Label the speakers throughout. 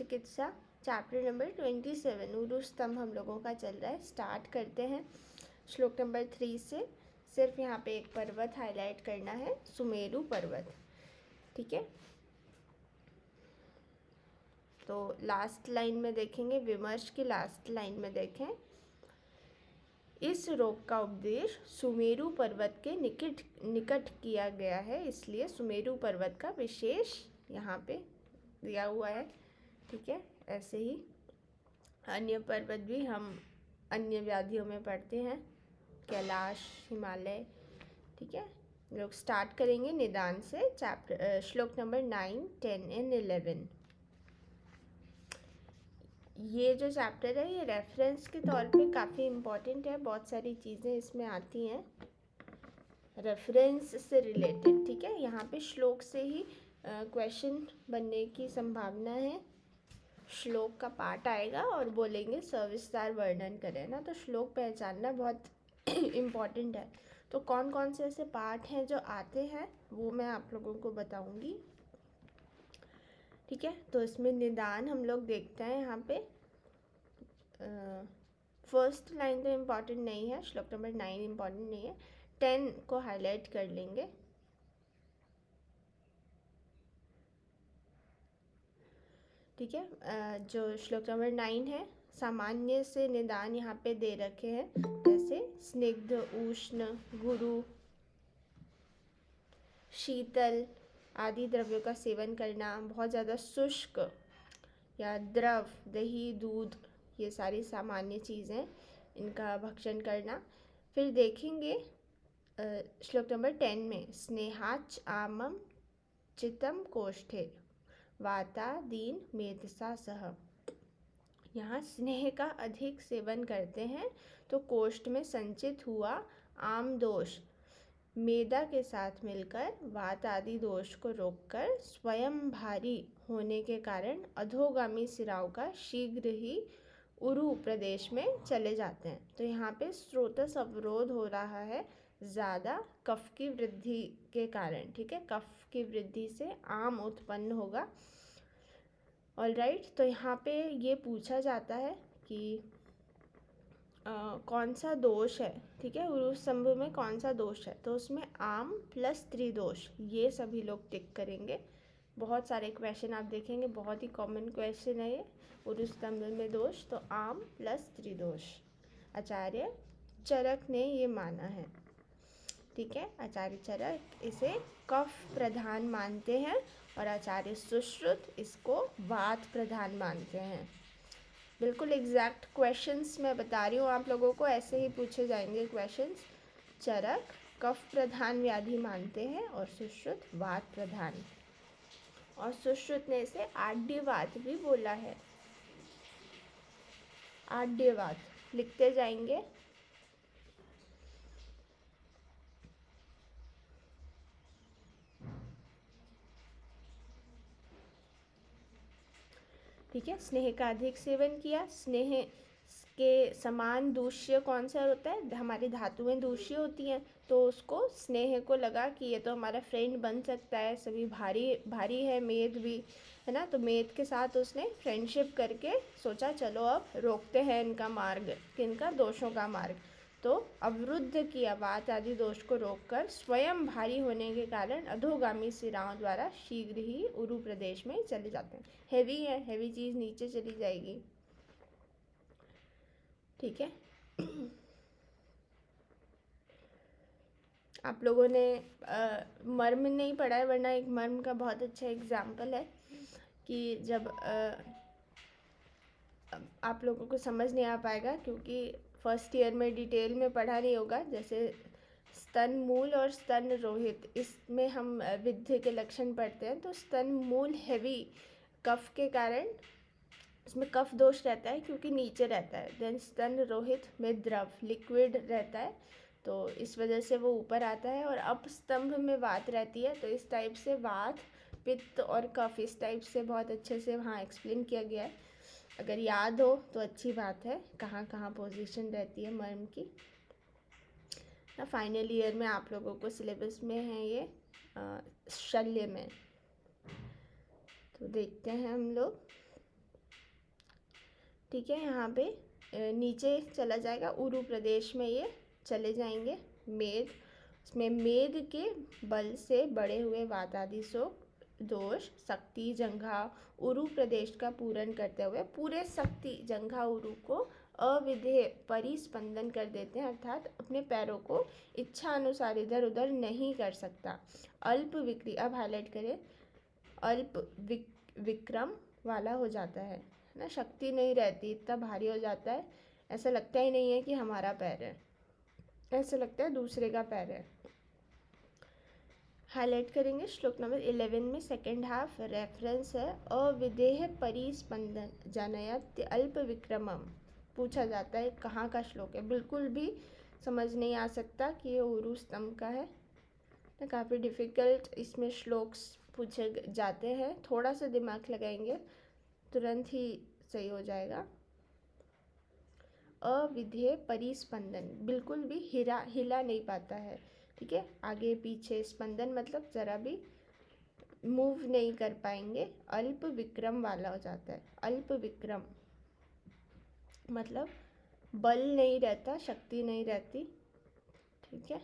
Speaker 1: चिकित्सा chapter number 27 उरु स्तंभ हम लोगों का चल रहा है। स्टार्ट करते हैं श्लोक नंबर 3 से। सिर्फ यहाँ पे एक पर्वत हाईलाइट करना है, सुमेरु पर्वत। ठीक है, तो लास्ट लाइन में देखेंगे, विमर्श की लास्ट लाइन में देखें, इस रोग का उपदेश सुमेरु पर्वत के निकट किया गया है, इसलिए सुमेरु पर्वत का विशेष यहाँ पे दिया हुआ है। ठीक है, ऐसे ही अन्य पर्वत भी हम अन्य व्याधियों में पढ़ते हैं, कैलाश, हिमालय। ठीक है, लोग स्टार्ट करेंगे निदान से चैप्टर श्लोक नंबर 9, 10 एंड 11। ये जो चैप्टर है ये रेफरेंस के तौर पे काफ़ी इम्पोर्टेंट है, बहुत सारी चीज़ें इसमें आती हैं रेफरेंस से रिलेटेड। ठीक है, यहाँ पे श्लोक से ही क्वेश्चन बनने की संभावना है। श्लोक का पार्ट आएगा और बोलेंगे सविस्तार वर्णन करें ना, तो श्लोक पहचानना बहुत इम्पोर्टेंट है। तो कौन कौन से ऐसे पार्ट हैं जो आते हैं वो मैं आप लोगों को बताऊंगी। ठीक है, तो इसमें निदान हम लोग देखते हैं। यहाँ पे फर्स्ट लाइन तो इम्पॉर्टेंट नहीं है, श्लोक नंबर 9 इम्पॉर्टेंट नहीं है, 10 को हाईलाइट कर लेंगे। ठीक है, जो श्लोक नंबर 9 है, सामान्य से निदान यहाँ पे दे रखे हैं, जैसे स्निग्ध, उष्ण, गुरु, शीतल आदि द्रव्यों का सेवन करना, बहुत ज़्यादा शुष्क या द्रव, दही, दूध, ये सारी सामान्य चीज़ें, इनका भक्षण करना। फिर देखेंगे श्लोक नंबर 10 में, स्नेहाच आमम चितम कोष्ठे वातादीन मेधसा सह। यहाँ स्नेह का अधिक सेवन करते हैं तो कोष्ठ में संचित हुआ आम दोष मेदा के साथ मिलकर वात आदि दोष को रोककर स्वयं भारी होने के कारण अधोगामी सिराओं का शीघ्र ही उरु प्रदेश में चले जाते हैं। तो यहाँ पे स्रोतस अवरोध हो रहा है ज़्यादा कफ की वृद्धि के कारण। ठीक है, कफ की वृद्धि से आम उत्पन्न होगा। ऑलराइट, तो यहाँ पे ये पूछा जाता है कि कौन सा दोष है। ठीक है, उरु स्तंभ में कौन सा दोष है, तो उसमें आम प्लस त्रिदोष, ये सभी लोग टिक करेंगे। बहुत सारे क्वेश्चन आप देखेंगे, बहुत ही कॉमन क्वेश्चन है ये, उरु स्तंभ में दोष, तो आम प्लस त्रिदोष आचार्य चरक ने ये माना है। ठीक है, आचार्य चरक इसे कफ प्रधान मानते हैं और आचार्य सुश्रुत इसको वात प्रधान मानते हैं। बिल्कुल एग्जैक्ट क्वेश्चंस मैं बता रही हूँ आप लोगों को, ऐसे ही पूछे जाएंगे क्वेश्चंस। चरक कफ प्रधान व्याधि मानते हैं और सुश्रुत वात प्रधान, और सुश्रुत ने इसे आड्यवात भी बोला है। आड्यवात लिखते जाएंगे। ठीक है, स्नेह का अधिक सेवन किया, स्नेह के समान दूष्य कौन सा होता है, हमारी धातुएं दूष्य होती हैं, तो उसको स्नेह को लगा कि ये तो हमारा फ्रेंड बन सकता है, सभी भारी भारी है, मेद भी है ना, तो मेद के साथ उसने फ्रेंडशिप करके सोचा चलो अब रोकते हैं इनका मार्ग, इनका दोषों का मार्ग। तो अवरुद्ध किया, वात आदि दोष को रोककर स्वयं भारी होने के कारण अधोगामी सिराओं द्वारा शीघ्र ही उरु प्रदेश में चले जाते हैं। हैवी है, हैवी चीज़ नीचे चली जाएगी। ठीक है, आप लोगों ने मर्म नहीं पढ़ा है, वरना एक मर्म का बहुत अच्छा एग्जाम्पल है कि जब आप लोगों को समझ नहीं आ पाएगा क्योंकि फर्स्ट ईयर में डिटेल में पढ़ा नहीं होगा, जैसे स्तन मूल और स्तन रोहित, इसमें हम विद्ध के लक्षण पढ़ते हैं। तो स्तन मूल हैवी कफ के कारण, इसमें कफ दोष रहता है क्योंकि नीचे रहता है। देन स्तन रोहित में द्रव लिक्विड रहता है, तो इस वजह से वो ऊपर आता है। और अपस्तंभ में वात रहती है, तो इस टाइप से वात, पित्त और कफ, इस टाइप से बहुत अच्छे से वहाँ एक्सप्लेन किया गया है। अगर याद हो तो अच्छी बात है, कहाँ कहाँ पोजीशन रहती है मर्म की ना। फाइनल ईयर में आप लोगों को सिलेबस में है ये शल्य में। तो देखते हैं हम लोग ठीक है, यहाँ पे नीचे चला जाएगा, उरु प्रदेश में ये चले जाएंगे। मेद, इसमें मेद के बल से बड़े हुए वातादि दोष शक्ति जंघा उरु प्रदेश का पूर्ण करते हुए पूरे शक्ति जंघा उरु को अविधेय परिस्पंदन कर देते हैं, अर्थात अपने पैरों को इच्छा अनुसार इधर उधर नहीं कर सकता। अल्प विक्री, अब हाईलाइट करें, अल्प विक्रम वाला हो जाता है ना, शक्ति नहीं रहती, इतना भारी हो जाता है, ऐसा लगता ही नहीं है कि हमारा पैर है, ऐसा लगता है दूसरे का पैर है। हाईलाइट करेंगे श्लोक नंबर 11 में सेकेंड हाफ रेफरेंस है, अविदेह परिस्पंदन जनयत्य अल्प विक्रमम। पूछा जाता है कहाँ का श्लोक है, बिल्कुल भी समझ नहीं आ सकता कि ये उरु स्तंभ का है, तो काफ़ी डिफ़िकल्ट इसमें श्लोक्स पूछे जाते हैं, थोड़ा सा दिमाग लगाएंगे तुरंत ही सही हो जाएगा। अविधेय परिस्पंदन, बिल्कुल भी हिला नहीं पाता है, ठीक है, आगे पीछे, स्पंदन मतलब ज़रा भी मूव नहीं कर पाएंगे, अल्प विक्रम वाला हो जाता है। अल्प विक्रम मतलब बल नहीं रहता, शक्ति नहीं रहती, ठीक है।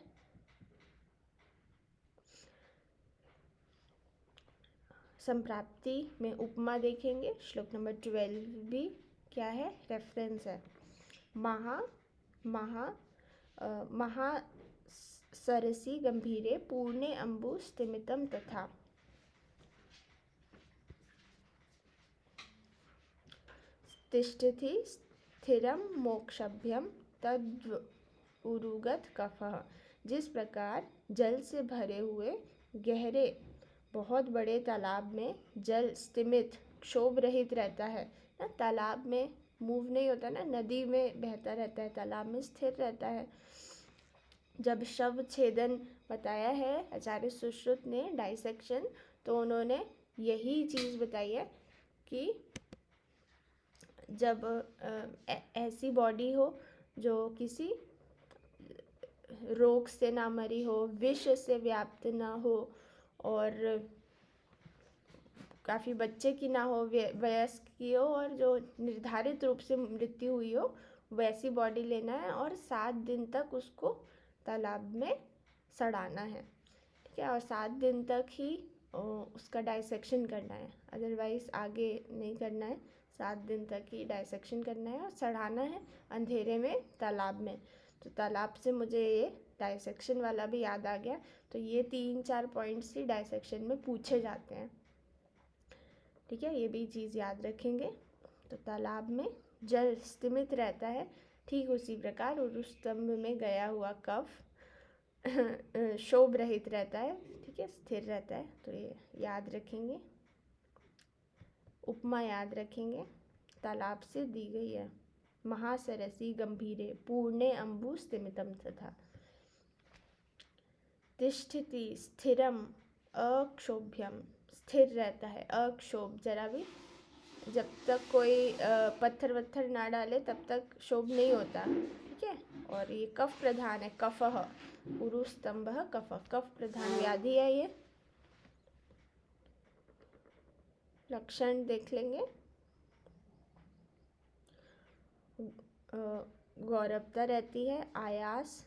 Speaker 1: संप्राप्ति में उपमा देखेंगे, श्लोक नंबर 12 भी क्या है, रेफरेंस है। महा सरसी गंभीरे पूर्णे अम्बु स्तिमितम तथा। तिष्ठति स्थिरम मोक्षभ्यम तद्व उरुगत कफः। जिस प्रकार जल से भरे हुए गहरे बहुत बड़े तालाब में जल स्तिमित क्षोभ रहित रहता है ना, तालाब में मूव नहीं होता ना, नदी में बहता रहता है, तालाब में स्थिर रहता है। जब शव छेदन बताया है आचार्य सुश्रुत ने, डाइसेक्शन, तो उन्होंने यही चीज़ बताई है कि जब ऐसी बॉडी हो जो किसी रोग से ना मरी हो, विष से व्याप्त ना हो, और काफ़ी बच्चे की ना हो, वयस्क की हो, और जो निर्धारित रूप से मृत्यु हुई हो, वैसी बॉडी लेना है और 7 दिन तक उसको तालाब में सड़ाना है, ठीक है, और 7 दिन तक ही उसका डाइसेक्शन करना है, अदरवाइज़ आगे नहीं करना है। 7 दिन तक ही डाइसेक्शन करना है और सड़ाना है अंधेरे में तालाब में। तो तालाब से मुझे ये डाइसेक्शन वाला भी याद आ गया। तो ये 3-4 पॉइंट्स ही डाइसेक्शन में पूछे जाते हैं, ठीक है, ये भी चीज़ याद रखेंगे। तो तालाब में जल स्तिमित रहता है, ठीक उसी प्रकार उरु स्तंभ में गया हुआ कफ क्षोभ रहित रहता है, ठीक है, स्थिर रहता है। तो ये याद रखेंगे, उपमा याद रखेंगे, तालाब से दी गई है। महासरसी गंभीरे पूर्णे अम्बु स्तिमितम तथा। तिष्ठति स्थिरम अक्षोभ्यम, स्थिर रहता है, अक्षोभ, जरा भी, जब तक कोई पत्थर वत्थर ना डाले तब तक क्षोभ नहीं होता, ठीक है। और ये कफ प्रधान है, कफः, उरु स्तंभः कफः, कफ प्रधान व्याधि है ये। लक्षण देख लेंगे, गौरवता रहती है, आयास,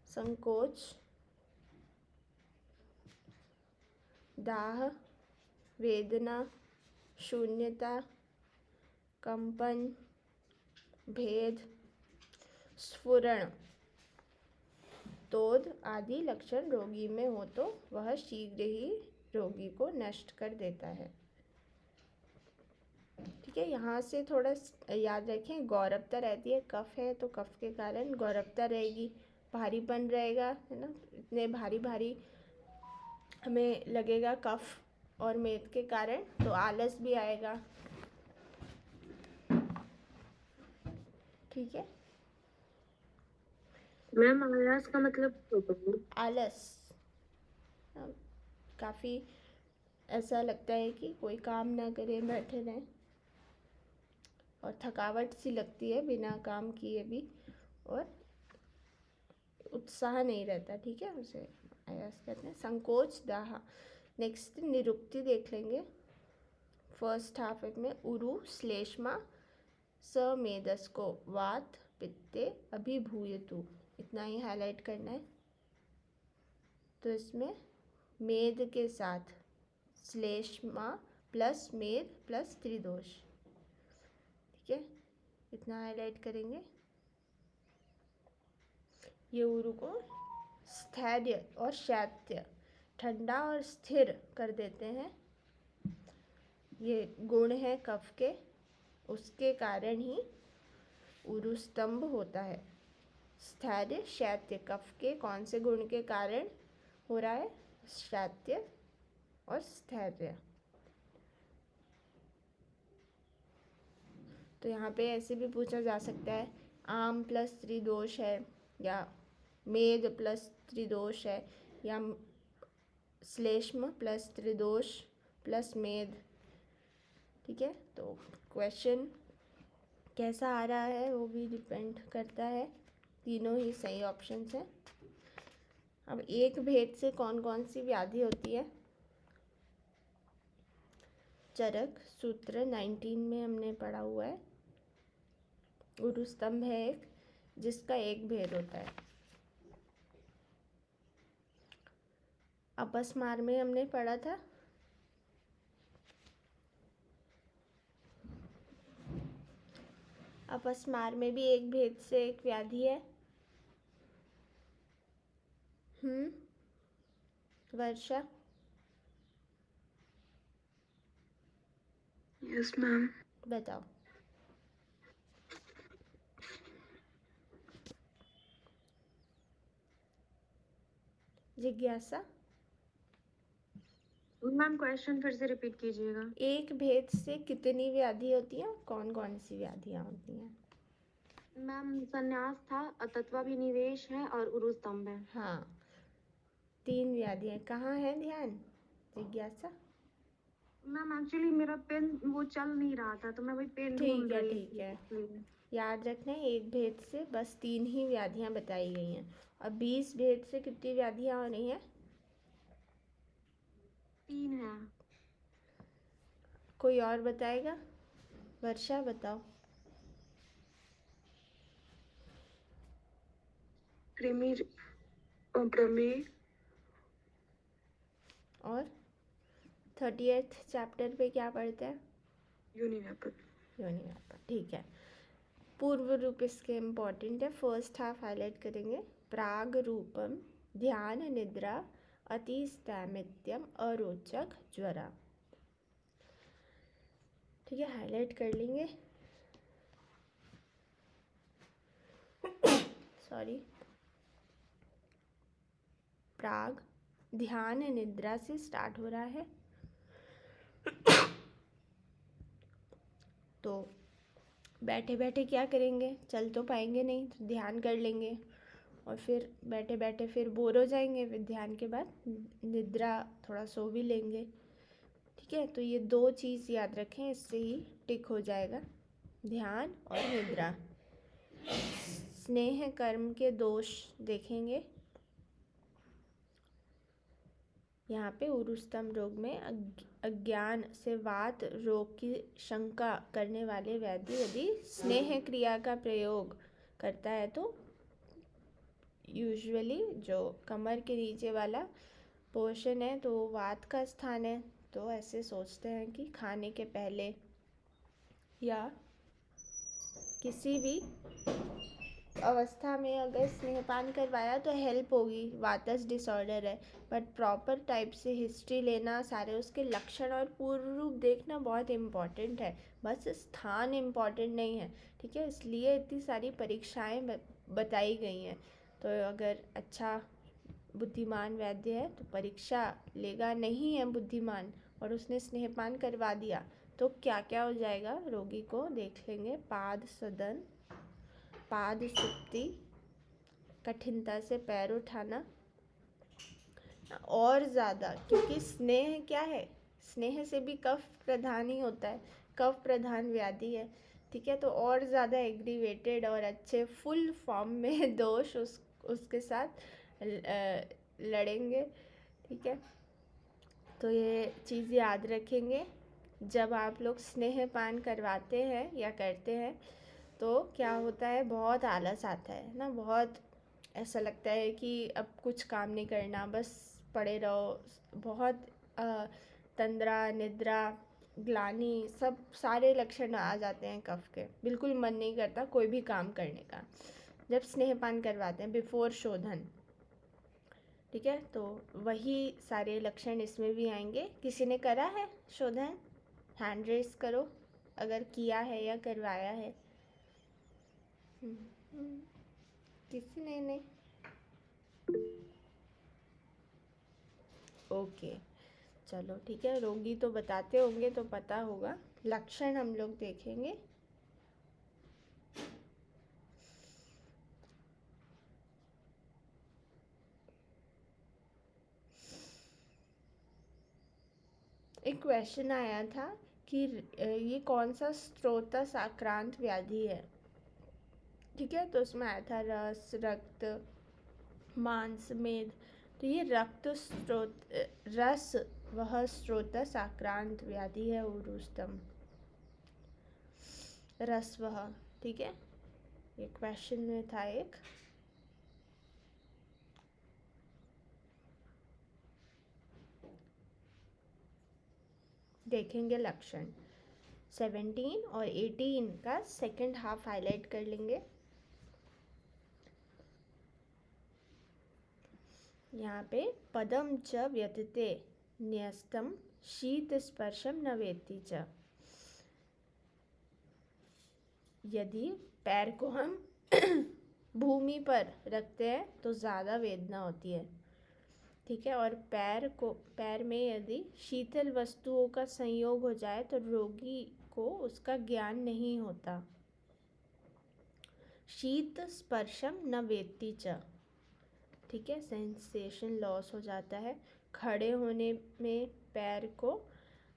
Speaker 1: संकोच, दाह, वेदना, शून्यता, कंपन, भेद, स्फुरण, तोद आदि लक्षण रोगी में हो तो वह शीघ्र ही रोगी को नष्ट कर देता है, ठीक है। यहाँ से थोड़ा याद रखें, गौरवता रहती है, कफ है तो कफ के कारण गौरवता रहेगी, भारीपन रहेगा, है ना, इतने भारी भारी हमें लगेगा कफ और मेद के कारण, तो आलस भी आएगा, ठीक है।
Speaker 2: मैम आलस का मतलब
Speaker 1: आलस, काफ़ी ऐसा लगता है कि कोई काम ना करें, बैठे रहें, और थकावट सी लगती है बिना काम किए भी, और उत्साह नहीं रहता, ठीक है, उसे आयास कहते हैं। संकोच, दाह। नेक्स्ट निरुक्ति देख लेंगे, फर्स्ट हाफ में उरु श्लेष्मा समेदस्को वात पित्ते अभिभूयतु, इतना ही हाईलाइट करना है। तो इसमें मेद के साथ श्लेष्मा प्लस मेद प्लस त्रिदोष, ठीक है, इतना हाईलाइट करेंगे। ये उरु को स्थैर्य और शैत्य, ठंडा और स्थिर कर देते हैं। ये गुण है कफ के, उसके कारण ही उरु स्तंभ होता है। स्थैर्य शैत्य कफ के कौन से गुण के कारण हो रहा है? शैत्य और स्थैर्य। तो यहाँ पे ऐसे भी पूछा जा सकता है, आम प्लस त्रिदोष है, या मेद प्लस त्रिदोष है, या श्लेष्म प्लस त्रिदोष प्लस मेद, ठीक है। तो क्वेश्चन कैसा आ रहा है वो भी डिपेंड करता है। तीनों ही सही ऑप्शंस हैं। अब एक भेद से कौन कौन सी व्याधि होती है? चरक सूत्र 19 में हमने पढ़ा हुआ है। उरु स्तंभ है एक, जिसका एक भेद होता है। अपस्मार में हमने पढ़ा था। अपस्मार में भी एक भेद से एक व्याधि है। वर्षा?
Speaker 2: Yes ma'am.
Speaker 1: बताओ। जिज्ञासा?
Speaker 2: मैम क्वेश्चन फिर से रिपीट कीजिएगा।
Speaker 1: एक भेद से कितनी व्याधि होती है, कौन कौन सी व्याधियां होती हैं?
Speaker 2: मैम संन्यास था, अतत्वाभिनिवेश है और उरु स्तंभ है।
Speaker 1: हाँ, 3 व्याधियां। कहाँ है ध्यान? जिज्ञासा?
Speaker 2: मैम एक्चुअली मेरा पेन वो चल नहीं रहा था, तो मैं वही पेन ढूंढ रही थी।
Speaker 1: ठीक है। याद रखना, एक भेद से बस 3 ही व्याधियां बताई गई हैं। और 20 भेद से कितनी व्याधियां हो रही हैं?
Speaker 2: 3 है।
Speaker 1: कोई और बताएगा? वर्षा बताओ।
Speaker 2: कृमि, प्रमेय
Speaker 1: और 30th चैप्टर पे क्या पढ़ते हैं? योनिव्यापक, ठीक है। पूर्व रूप इसके इम्पॉर्टेंट है, फर्स्ट हाफ हाईलाइट करेंगे। प्राग रूपम ध्यान निद्रा अतिस्तैमित्यम अरोचक ज्वरा, ठीक है, हाईलाइट कर लेंगे। सॉरी, प्राग ध्यान निद्रा से स्टार्ट हो रहा है। तो बैठे बैठे क्या करेंगे? चल तो पाएंगे नहीं, तो ध्यान कर लेंगे, और फिर बैठे बैठे फिर बोर हो जाएंगे, फिर ध्यान के बाद निद्रा, थोड़ा सो भी लेंगे, ठीक है। तो ये 2 चीज़ याद रखें, इससे ही टिक हो जाएगा, ध्यान और निद्रा। स्नेह कर्म के दोष देखेंगे। यहाँ पे उरुस्तम रोग में अज्ञान से वात रोग की शंका करने वाले व्यक्ति यदि स्नेह क्रिया का प्रयोग करता है तो यूजुअली जो कमर के नीचे वाला पोर्शन है तो वात का स्थान है, तो ऐसे सोचते हैं कि खाने के पहले या किसी भी अवस्था में अगर स्नेहपान करवाया तो हेल्प होगी। वातस डिसऑर्डर है, बट प्रॉपर टाइप से हिस्ट्री लेना, सारे उसके लक्षण और पूर्व रूप देखना बहुत इम्पॉर्टेंट है, बस स्थान इम्पॉर्टेंट नहीं है, ठीक है। इसलिए इतनी सारी परीक्षाएं बताई गई हैं। तो अगर अच्छा बुद्धिमान वैद्य है तो परीक्षा लेगा, नहीं है बुद्धिमान और उसने स्नेहपान करवा दिया तो क्या क्या हो जाएगा रोगी को देख लेंगे। पाद सदन, पाद सुप्ति, कठिनता से पैर उठाना, और ज़्यादा, क्योंकि स्नेह क्या है, स्नेह से भी कफ प्रधान ही होता है, कफ प्रधान व्याधि है, ठीक है। तो और ज़्यादा एग्रीवेटेड और अच्छे फुल फॉर्म में दोष उसके साथ लड़ेंगे, ठीक है। तो ये चीज़ याद रखेंगे। जब आप लोग स्नेहपान करवाते हैं या करते हैं तो क्या होता है, बहुत आलस आता है ना, बहुत ऐसा लगता है कि अब कुछ काम नहीं करना, बस पड़े रहो। बहुत तंद्रा, निद्रा, ग्लानि, सब सारे लक्षण आ जाते हैं कफ के। बिल्कुल मन नहीं करता कोई भी काम करने का जब स्नेहपान करवाते हैं बिफोर शोधन। ठीक है, तो वही सारे लक्षण इसमें भी आएंगे। किसी ने करा है शोधन? हैंड रेस करो अगर किया है या करवाया है। किसी ने नहीं? ओके, चलो ठीक है। रोगी तो बताते होंगे तो पता होगा। लक्षण हम लोग देखेंगे। एक क्वेश्चन आया था कि ये कौन सा स्त्रोतस आक्रांत व्याधि है। ठीक है, तो उसमें आया था रस, रक्त, मांस, मेद। तो ये रक्त स्रोत रस वह स्त्रोतस आक्रांत व्याधि है उरुस्तम। रस वह, ठीक है, ये क्वेश्चन में था एक। देखेंगे लक्षण 17 और 18 का सेकंड हाफ हाईलाइट कर लेंगे। यहाँ पे पदम च व्यतीते न्यस्तम शीत स्पर्शम न वेत्ति च। यदि पैर को हम भूमि पर रखते हैं तो ज़्यादा वेदना होती है। ठीक है, और पैर में यदि शीतल वस्तुओं का संयोग हो जाए तो रोगी को उसका ज्ञान नहीं होता। शीत स्पर्शम न वेत्ति च। ठीक है, सेंसेशन लॉस हो जाता है। खड़े होने में, पैर को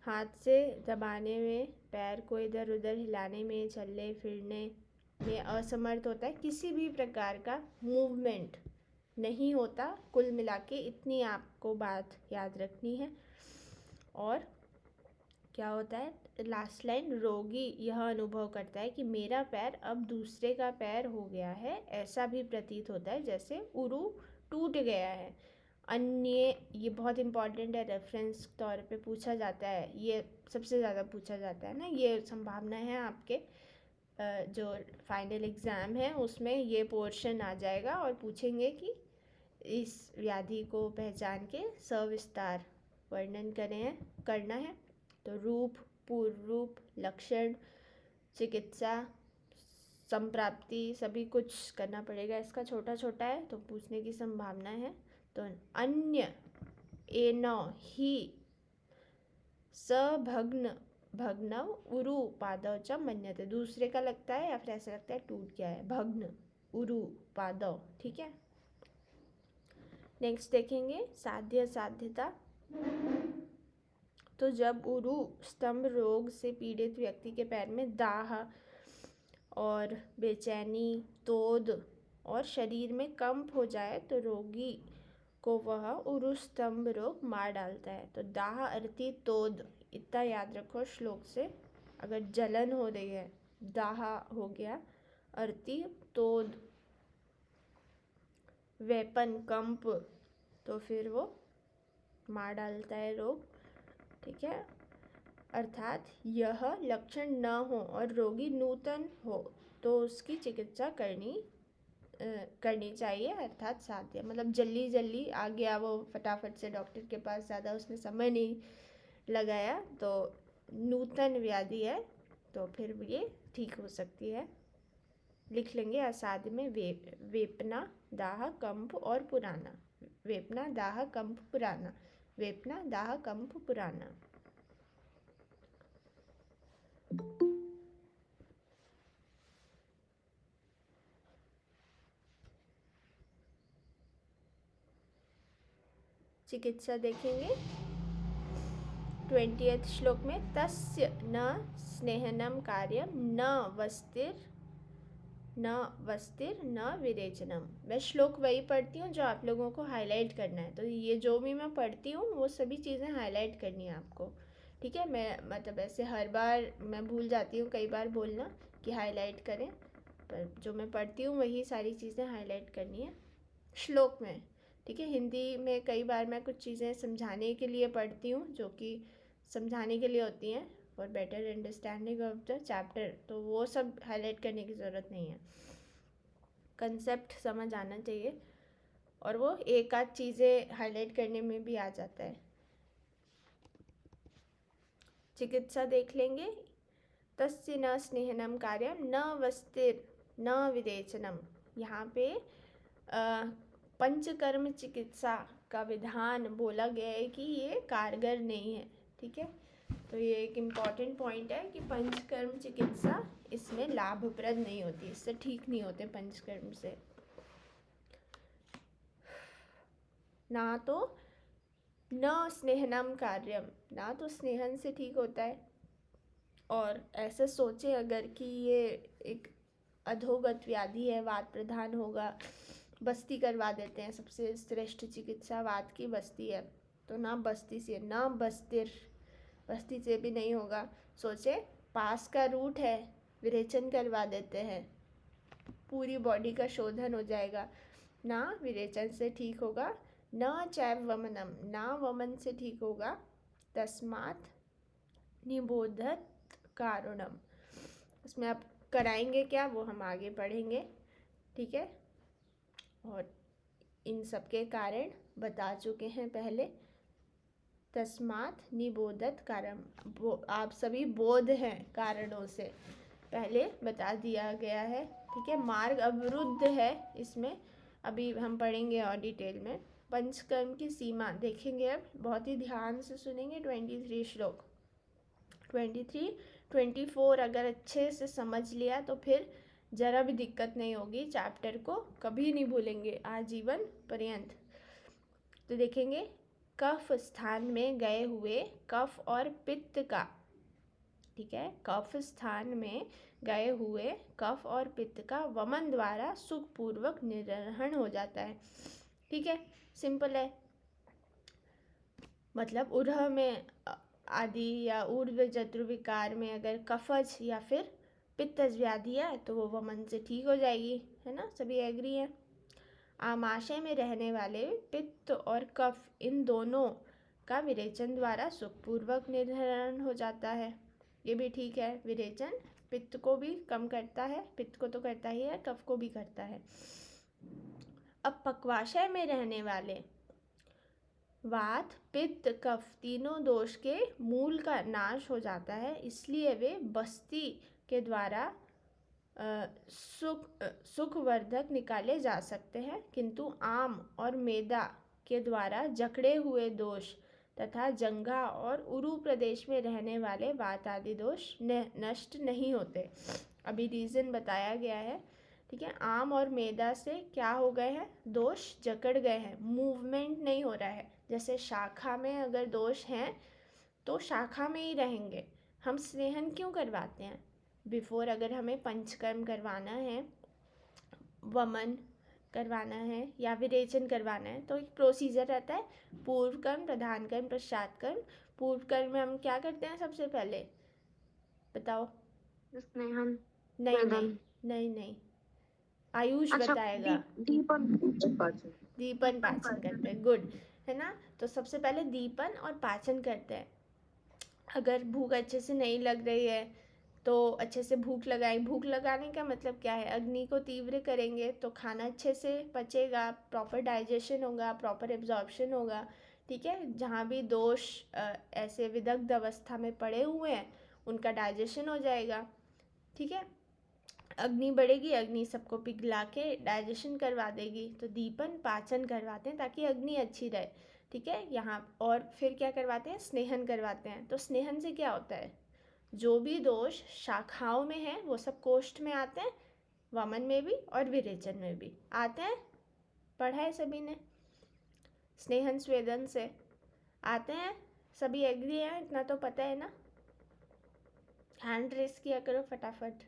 Speaker 1: हाथ से दबाने में, पैर को इधर उधर हिलाने में, चलने फिरने में असमर्थ होता है। किसी भी प्रकार का मूवमेंट नहीं होता। कुल मिला के इतनी आपको बात याद रखनी है। और क्या होता है, लास्ट लाइन, रोगी यह अनुभव करता है कि मेरा पैर अब दूसरे का पैर हो गया है। ऐसा भी प्रतीत होता है जैसे उरु टूट गया है। अन्य, ये बहुत इम्पॉर्टेंट है, रेफरेंस तौर पे पूछा जाता है, ये सबसे ज़्यादा पूछा जाता है ना। ये संभावना है आपके जो फाइनल एग्ज़ाम है उसमें ये पोर्शन आ जाएगा और पूछेंगे कि इस व्याधि को पहचान के सविस्तार वर्णन करना है। तो रूप, पूर्व रूप, लक्षण, चिकित्सा, संप्राप्ति, सभी कुछ करना पड़ेगा। इसका छोटा छोटा है तो पूछने की संभावना है। तो अन्य एनो ही भग्नव उरु पादव च मन्यते। दूसरे का लगता है या फिर ऐसा लगता है टूट गया है। भग्न, उरु, पादव। ठीक है, नेक्स्ट देखेंगे साध्य साध्यता। तो जब उरु स्तंभ रोग से पीड़ित व्यक्ति के पैर में दाह और बेचैनी, तोद और शरीर में कंप हो जाए तो रोगी को वह उरु स्तंभ रोग मार डालता है। तो दाह अर्थी तोद, इतना याद रखो श्लोक से। अगर जलन हो रही है, दाह हो गया, अर्थी तोद, वेपन, कंप, तो फिर वो मार डालता है रोग। ठीक है, अर्थात यह लक्षण न हो और रोगी नूतन हो तो उसकी चिकित्सा करनी चाहिए, अर्थात साध्य। मतलब जल्दी जल्दी आ गया वो फटाफट से डॉक्टर के पास, ज़्यादा उसने समय नहीं लगाया, तो नूतन व्याधि है तो फिर ये ठीक हो सकती है। लिख लेंगे असाध्य में वेपना, दाह, कंप और पुराना। वेपना, दाह, कंप, पुराना। वेपना, दाह, कंप, पुराना। चिकित्सा देखेंगे 20th श्लोक में, तस्य न स्नेहनम कार्यम न वस्तिर न विरेचनम। मैं श्लोक वही पढ़ती हूँ जो आप लोगों को हाईलाइट करना है। तो ये जो भी मैं पढ़ती हूँ वो सभी चीज़ें हाईलाइट करनी है आपको। ठीक है। मैं मतलब ऐसे हर बार मैं भूल जाती हूँ कई बार बोलना कि हाईलाइट करें, पर जो मैं पढ़ती हूँ वही सारी चीज़ें हाईलाइट करनी है श्लोक में। ठीक है। हिंदी में कई बार मैं कुछ चीज़ें समझाने के लिए पढ़ती हूँ जो कि समझाने के लिए होती हैं for better understanding of the chapter, तो वो सब हाईलाइट करने की ज़रूरत नहीं है। कंसेप्ट समझ आना चाहिए और वो एक आध चीज़ें हाईलाइट करने में भी आ जाता है। चिकित्सा देख लेंगे। तस्य न स्नेहनम कार्यम न वस्तिर न विरेचनम। यहाँ पे पंचकर्म चिकित्सा का विधान बोला गया है कि ये कारगर नहीं है। ठीक है। तो ये एक इम्पॉर्टेंट पॉइंट है कि पंचकर्म चिकित्सा इसमें लाभप्रद नहीं होती, इससे ठीक नहीं होते पंचकर्म से। ना तो न स्नेहनम कार्यम, ना तो स्नेहन से ठीक होता है। और ऐसे सोचे अगर कि ये एक अधोगत व्याधि है, वात प्रधान होगा, बस्ती करवा देते हैं, सबसे श्रेष्ठ चिकित्सा वात की बस्ती है, तो ना बस्ती से ना बस्तिर, बस्ती से भी नहीं होगा। सोचे पास का रूट है, विरेचन करवा देते हैं, पूरी बॉडी का शोधन हो जाएगा, ना विरेचन से ठीक होगा। न चैव वमनम, ना वमन से ठीक होगा। तस्मात् निबोधत कारणम, उसमें आप कराएंगे क्या वो हम आगे पढ़ेंगे। ठीक है। और इन सब के कारण बता चुके हैं पहले। तस्मात् निबोधत कारण, आप सभी बोध हैं कारणों से, पहले बता दिया गया है। ठीक है। मार्ग अवरुद्ध है इसमें, अभी हम पढ़ेंगे और डिटेल में। पंचकर्म की सीमा देखेंगे, अब बहुत ही ध्यान से सुनेंगे। 23 श्लोक, 23, 24 अगर अच्छे से समझ लिया तो फिर ज़रा भी दिक्कत नहीं होगी, चैप्टर को कभी नहीं भूलेंगे आजीवन पर्यंत। तो देखेंगे कफ स्थान में गए हुए कफ और पित्त का, ठीक है, कफ स्थान में गए हुए कफ और पित्त का वमन द्वारा सुखपूर्वक निर्वहन हो जाता है। ठीक है, सिंपल है। मतलब उरह में आदि या ऊर्ध्व जत्रुविकार में अगर कफज या फिर पित्तज व्याधि है तो वो वमन से ठीक हो जाएगी, है ना, सभी एग्री है। आमाशय में रहने वाले पित्त और कफ, इन दोनों का विरेचन द्वारा सुखपूर्वक निर्धारण हो जाता है, ये भी ठीक है। विरेचन पित्त को भी कम करता है, पित्त को तो करता ही है, कफ को भी करता है। अब पक्वाशय में रहने वाले वात, पित्त, कफ तीनों दोष के मूल का नाश हो जाता है, इसलिए वे बस्ती के द्वारा सुखवर्धक निकाले जा सकते हैं, किंतु आम और मैदा के द्वारा जकड़े हुए दोष तथा जंघा और उरु प्रदेश में रहने वाले वात आदि दोष नष्ट नहीं होते। अभी रीज़न बताया गया है। ठीक है। आम और मैदा से क्या हो गए हैं, दोष जकड़ गए हैं, मूवमेंट नहीं हो रहा है। जैसे शाखा में अगर दोष हैं तो शाखा में ही रहेंगे। हम स्नेहन क्यों करवाते हैं, बिफोर अगर हमें पंचकर्म करवाना है, वमन करवाना है या विरेचन करवाना है, तो एक प्रोसीजर रहता है, पूर्व कर्म, प्रधान कर्म, पश्चात कर्म। पूर्व कर्म में हम क्या करते हैं सबसे पहले, बताओ।
Speaker 2: स्नेहन,
Speaker 1: नहीं नहीं
Speaker 2: वेदन।
Speaker 1: नहीं नहीं, आयुष
Speaker 2: अच्छा,
Speaker 1: बताएगा।
Speaker 2: दीपन
Speaker 1: दीपन पाचन करते हैं, गुड, है ना। तो सबसे पहले दीपन और पाचन करते हैं। अगर भूख अच्छे से नहीं लग रही है तो अच्छे से भूख लगाएं। भूख लगाने का मतलब क्या है, अग्नि को तीव्र करेंगे तो खाना अच्छे से पचेगा, प्रॉपर डाइजेशन होगा, प्रॉपर एब्जॉर्प्शन होगा। ठीक है। जहाँ भी दोष ऐसे विदग्ध अवस्था में पड़े हुए हैं उनका डाइजेशन हो जाएगा। ठीक है। अग्नि बढ़ेगी, अग्नि सबको पिघला के डाइजेशन करवा देगी, तो दीपन पाचन करवाते हैं ताकि अग्नि अच्छी रहे। ठीक है। यहाँ और फिर क्या करवाते हैं, स्नेहन करवाते हैं। तो स्नेहन से क्या होता है, जो भी दोष शाखाओं में है वो सब कोष्ठ में आते हैं, वमन में भी और विरेचन में भी आते हैं, पढ़ा है सभी ने। स्नेहन स्वेदन से आते हैं, सभी एग्री हैं, इतना तो पता है ना। हैंड रेस किया करो फटाफट।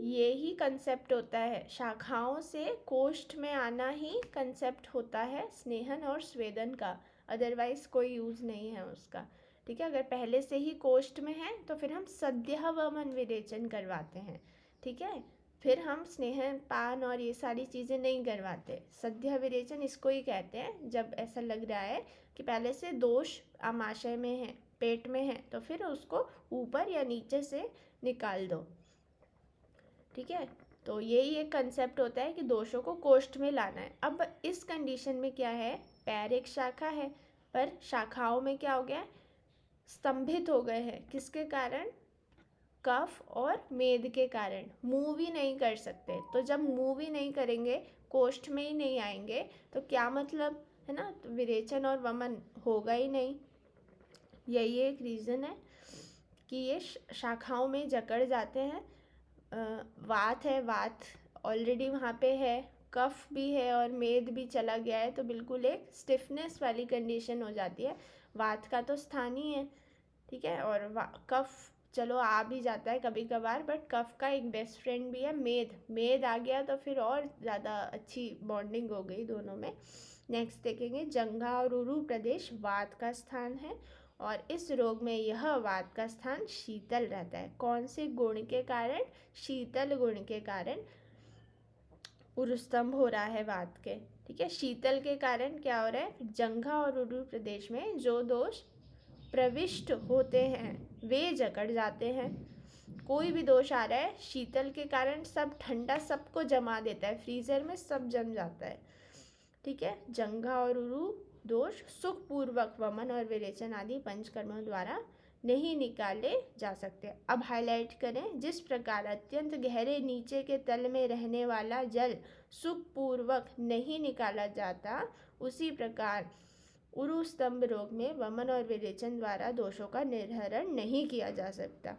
Speaker 1: ये ही कंसेप्ट होता है, शाखाओं से कोष्ठ में आना ही कंसेप्ट होता है स्नेहन और स्वेदन का, अदरवाइज कोई यूज़ नहीं है उसका। ठीक है, अगर पहले से ही कोष्ठ में है तो फिर हम सद्यः वमन विरेचन करवाते हैं, ठीक है। फिर हम स्नेहपान और ये सारी चीज़ें नहीं करवाते। सद्यः विरेचन इसको ही कहते हैं जब ऐसा लग रहा है कि पहले से दोष आमाशय में है, पेट में है, तो फिर उसको ऊपर या नीचे से निकाल दो, ठीक है। तो यही एक कंसेप्ट होता है कि दोषों को कोष्ठ में लाना है। अब इस कंडीशन में क्या है, पैर एक शाखा है पर शाखाओं में क्या हो गया है, स्तंभित हो गए हैं। किसके कारण, कफ और मेद के कारण मूव ही नहीं कर सकते। तो जब मूव ही नहीं करेंगे, कोष्ठ में ही नहीं आएंगे, तो क्या मतलब है ना, तो विरेचन और वमन होगा ही नहीं। यही एक रीज़न है कि ये शाखाओं में जकड़ जाते हैं। वात है, वात ऑलरेडी वहाँ पे है, कफ भी है और मेद भी चला गया है, तो बिल्कुल एक स्टिफनेस वाली कंडीशन हो जाती है। वात का तो स्थान ही है, ठीक है, और कफ चलो आ भी जाता है कभी कभार, बट कफ का एक बेस्ट फ्रेंड भी है मेद। मेद आ गया तो फिर और ज़्यादा अच्छी बॉन्डिंग हो गई दोनों में। नेक्स्ट देखेंगे, जंघा और उरु प्रदेश वात का स्थान है और इस रोग में यह वात का स्थान शीतल रहता है। कौन से गुण के कारण, शीतल गुण के कारण उरुस्तंभ हो रहा है वात के, ठीक है। शीतल के कारण क्या हो रहा है, जंघा और उरु प्रदेश में जो दोष प्रविष्ट होते हैं वे जकड़ जाते हैं। कोई भी दोष आ रहा है, शीतल के कारण सब ठंडा सबको जमा देता है, फ्रीजर में सब जम जाता है, ठीक है। जंघा और उरु दोष सुखपूर्वक वमन और विरेचन आदि पंचकर्मों द्वारा नहीं निकाले जा सकते। अब हाईलाइट करें, जिस प्रकार अत्यंत गहरे नीचे के तल में रहने वाला जल सुखपूर्वक नहीं निकाला जाता, उसी प्रकार उरु स्तंभ रोग में वमन और विरेचन द्वारा दोषों का निर्हरण नहीं किया जा सकता,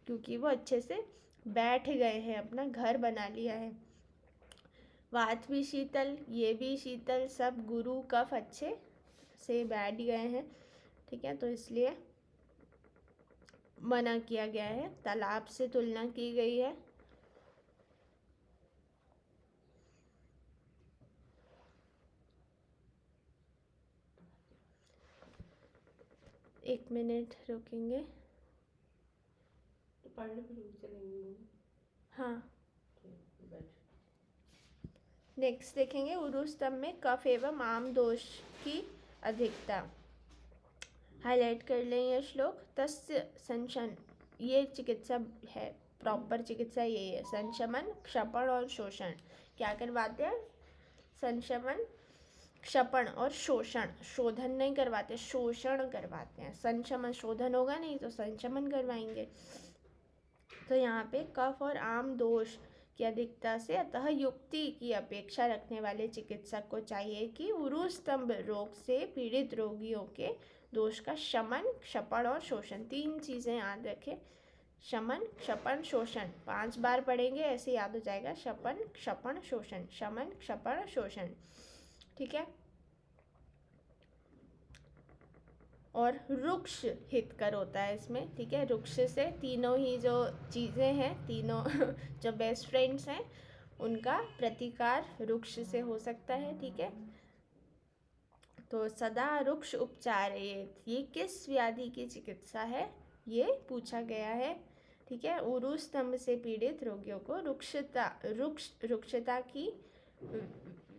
Speaker 1: क्योंकि वो अच्छे से बैठ गए हैं, अपना घर बना लिया है। वात भी शीतल, ये भी शीतल, सब गुरु कफ अच्छे से बैठ गए हैं, ठीक है। तो इसलिए मना किया गया है, तालाब से तुलना की गई है। एक मिनट रुकेंगे,
Speaker 3: तो पढ़ने पे रुक चलेंगे।
Speaker 1: हाँ। नेक्स्ट देखेंगे, उरु स्तंभ में कफ एवं आम दोष की अधिकता। हाईलाइट कर लें ये श्लोक। तस्य संशन, ये चिकित्सा है, प्रॉपर चिकित्सा यही है, संशमन, क्षपण और शोषण। क्या करवाते हैं, संशमन, क्षपण और शोषण। शोधन नहीं करवाते, शोषण करवाते हैं। संशमन, शोधन होगा नहीं तो संशमन करवाएंगे। तो यहाँ पे कफ और आम दोष की अधिकता से अतः युक्ति की अपेक्षा रखने वाले चिकित्सक को चाहिए कि उरु स्तंभ रोग से पीड़ित रोगियों के दोष का शमन, क्षपण और शोषण, 3 चीज़ें याद रखें। शमन, क्षपण, शोषण 5 बार पढ़ेंगे, ऐसे याद हो जाएगा। शपन, क्षपण, शोषण, शमन, क्षपण, शोषण, ठीक है। और रुक्ष हितकर होता है इसमें, ठीक है। रुक्ष से तीनों ही जो चीज़ें हैं, तीनों जो बेस्ट फ्रेंड्स हैं, उनका प्रतिकार रुक्ष से हो सकता है, ठीक है। तो सदा रुक्ष उपचार, ये किस व्याधि की चिकित्सा है, ये पूछा गया है, ठीक है। उरु स्तंभ से पीड़ित रोगियों को रुक्षता की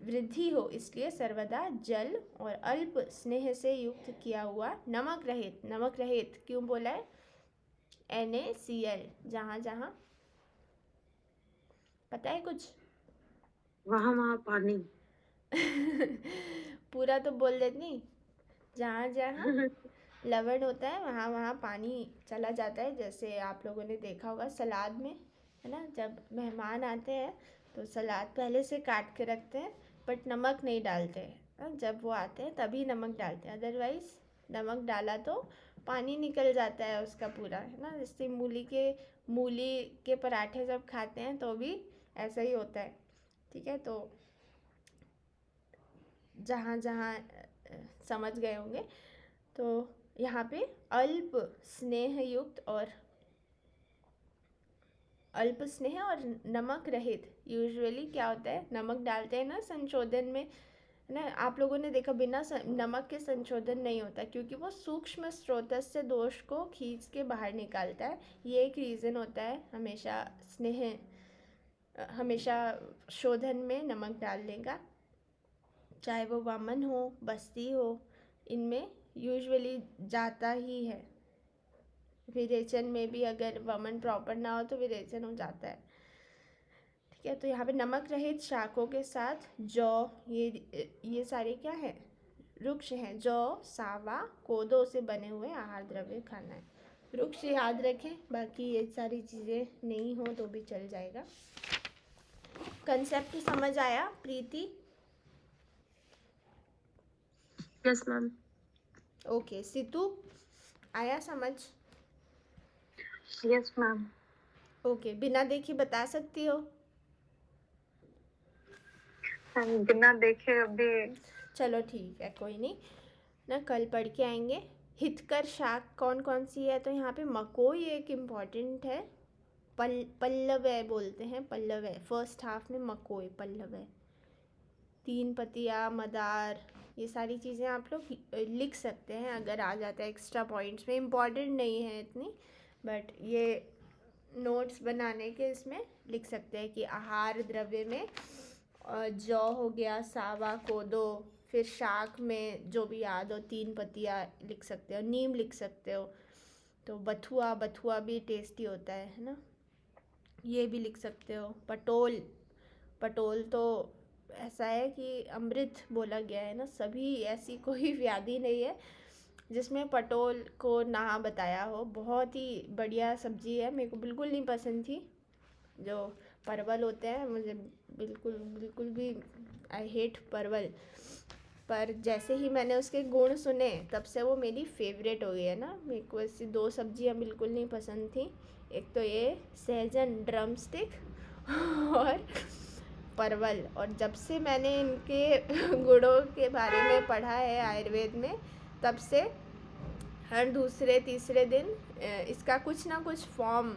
Speaker 1: वृद्धि हो, इसलिए सर्वदा जल और अल्प स्नेह से युक्त किया हुआ नमक रहित, नमक रहित क्यों बोला है, NaCl, जहाँ जहाँ पता है कुछ
Speaker 2: वहाँ पानी।
Speaker 1: पूरा तो बोल देती, जहाँ जहाँ लवण होता है वहाँ वहाँ पानी चला जाता है। जैसे आप लोगों ने देखा होगा सलाद में, है ना, जब मेहमान आते हैं तो सलाद पहले से काट के रखते हैं, बट नमक नहीं डालते हैं। जब वो आते हैं तभी नमक डालते हैं, अदरवाइज़ नमक डाला तो पानी निकल जाता है उसका पूरा, है ना। जैसे मूली के पराठे जब खाते हैं तो भी ऐसा ही होता है, ठीक है। तो जहाँ जहाँ समझ गए होंगे, तो यहाँ पे अल्प स्नेह युक्त और अल्प स्नेह और नमक रहित, यूजुअली क्या होता है, नमक डालते हैं ना संशोधन में, है ना। आप लोगों ने देखा बिना नमक के संशोधन नहीं होता, क्योंकि वो सूक्ष्म स्रोत से दोष को खींच के बाहर निकालता है। ये एक रीज़न होता है हमेशा हमेशा शोधन में नमक डालने का, चाहे वो वमन हो बस्ती हो, इनमें यूजुअली जाता ही है। विरेचन में भी अगर वमन प्रॉपर ना हो तो विरेचन हो जाता है, ठीक है। तो यहाँ पे नमक रहित शाकों के साथ जौ, ये सारे क्या है, वृक्ष हैं। जौ, सावा, कोदो से बने हुए आहार द्रव्य खाना है। वृक्ष याद रखें, बाकी ये सारी चीज़ें नहीं हो तो भी चल जाएगा। कंसेप्ट समझ आया Preeti?
Speaker 2: Yes ma'am.
Speaker 1: Okay, Situ आया समझ?
Speaker 2: Yes ma'am.
Speaker 1: ओके, बिना देखे बता सकती हो?
Speaker 2: बिना देखे अभी।
Speaker 1: चलो ठीक है, कोई नहीं ना, कल पढ़ के आएंगे। हितकर शाक कौन कौन सी है, तो यहाँ पे मकोई एक इम्पॉर्टेंट है। पल्लवय बोलते हैं, पल्लवय फर्स्ट हाफ में मकोई पल्लवय। तीन पतिया, मदार, ये सारी चीज़ें आप लोग लिख सकते हैं अगर आ जाता है एक्स्ट्रा पॉइंट्स में। इम्पॉर्टेंट नहीं है इतनी, बट ये नोट्स बनाने के इसमें लिख सकते हैं कि आहार द्रव्य में जौ हो गया, सावा, कोदो, फिर शाक में जो भी याद हो, तीन पतिया लिख सकते हो, नीम लिख सकते हो। तो बथुआ, बथुआ भी टेस्टी होता है ना, ये भी लिख सकते हो। पटोल, पटोल तो ऐसा है कि अमृत बोला गया है ना, सभी ऐसी कोई व्याधि नहीं है जिसमें पटोल को ना बताया हो। बहुत ही बढ़िया सब्जी है, मेरे को बिल्कुल नहीं पसंद थी। जो परवल होते हैं मुझे बिल्कुल बिल्कुल भी, आई हेट परवल। पर जैसे ही मैंने उसके गुण सुने तब से वो मेरी फेवरेट हो गई है ना। मेरे को ऐसी दो सब्जियां बिल्कुल नहीं पसंद थी, एक तो ये सहजन ड्रम स्टिक और परवल। और जब से मैंने इनके गुणों के बारे में पढ़ा है आयुर्वेद में, तब से हर दूसरे तीसरे दिन इसका कुछ ना कुछ फॉर्म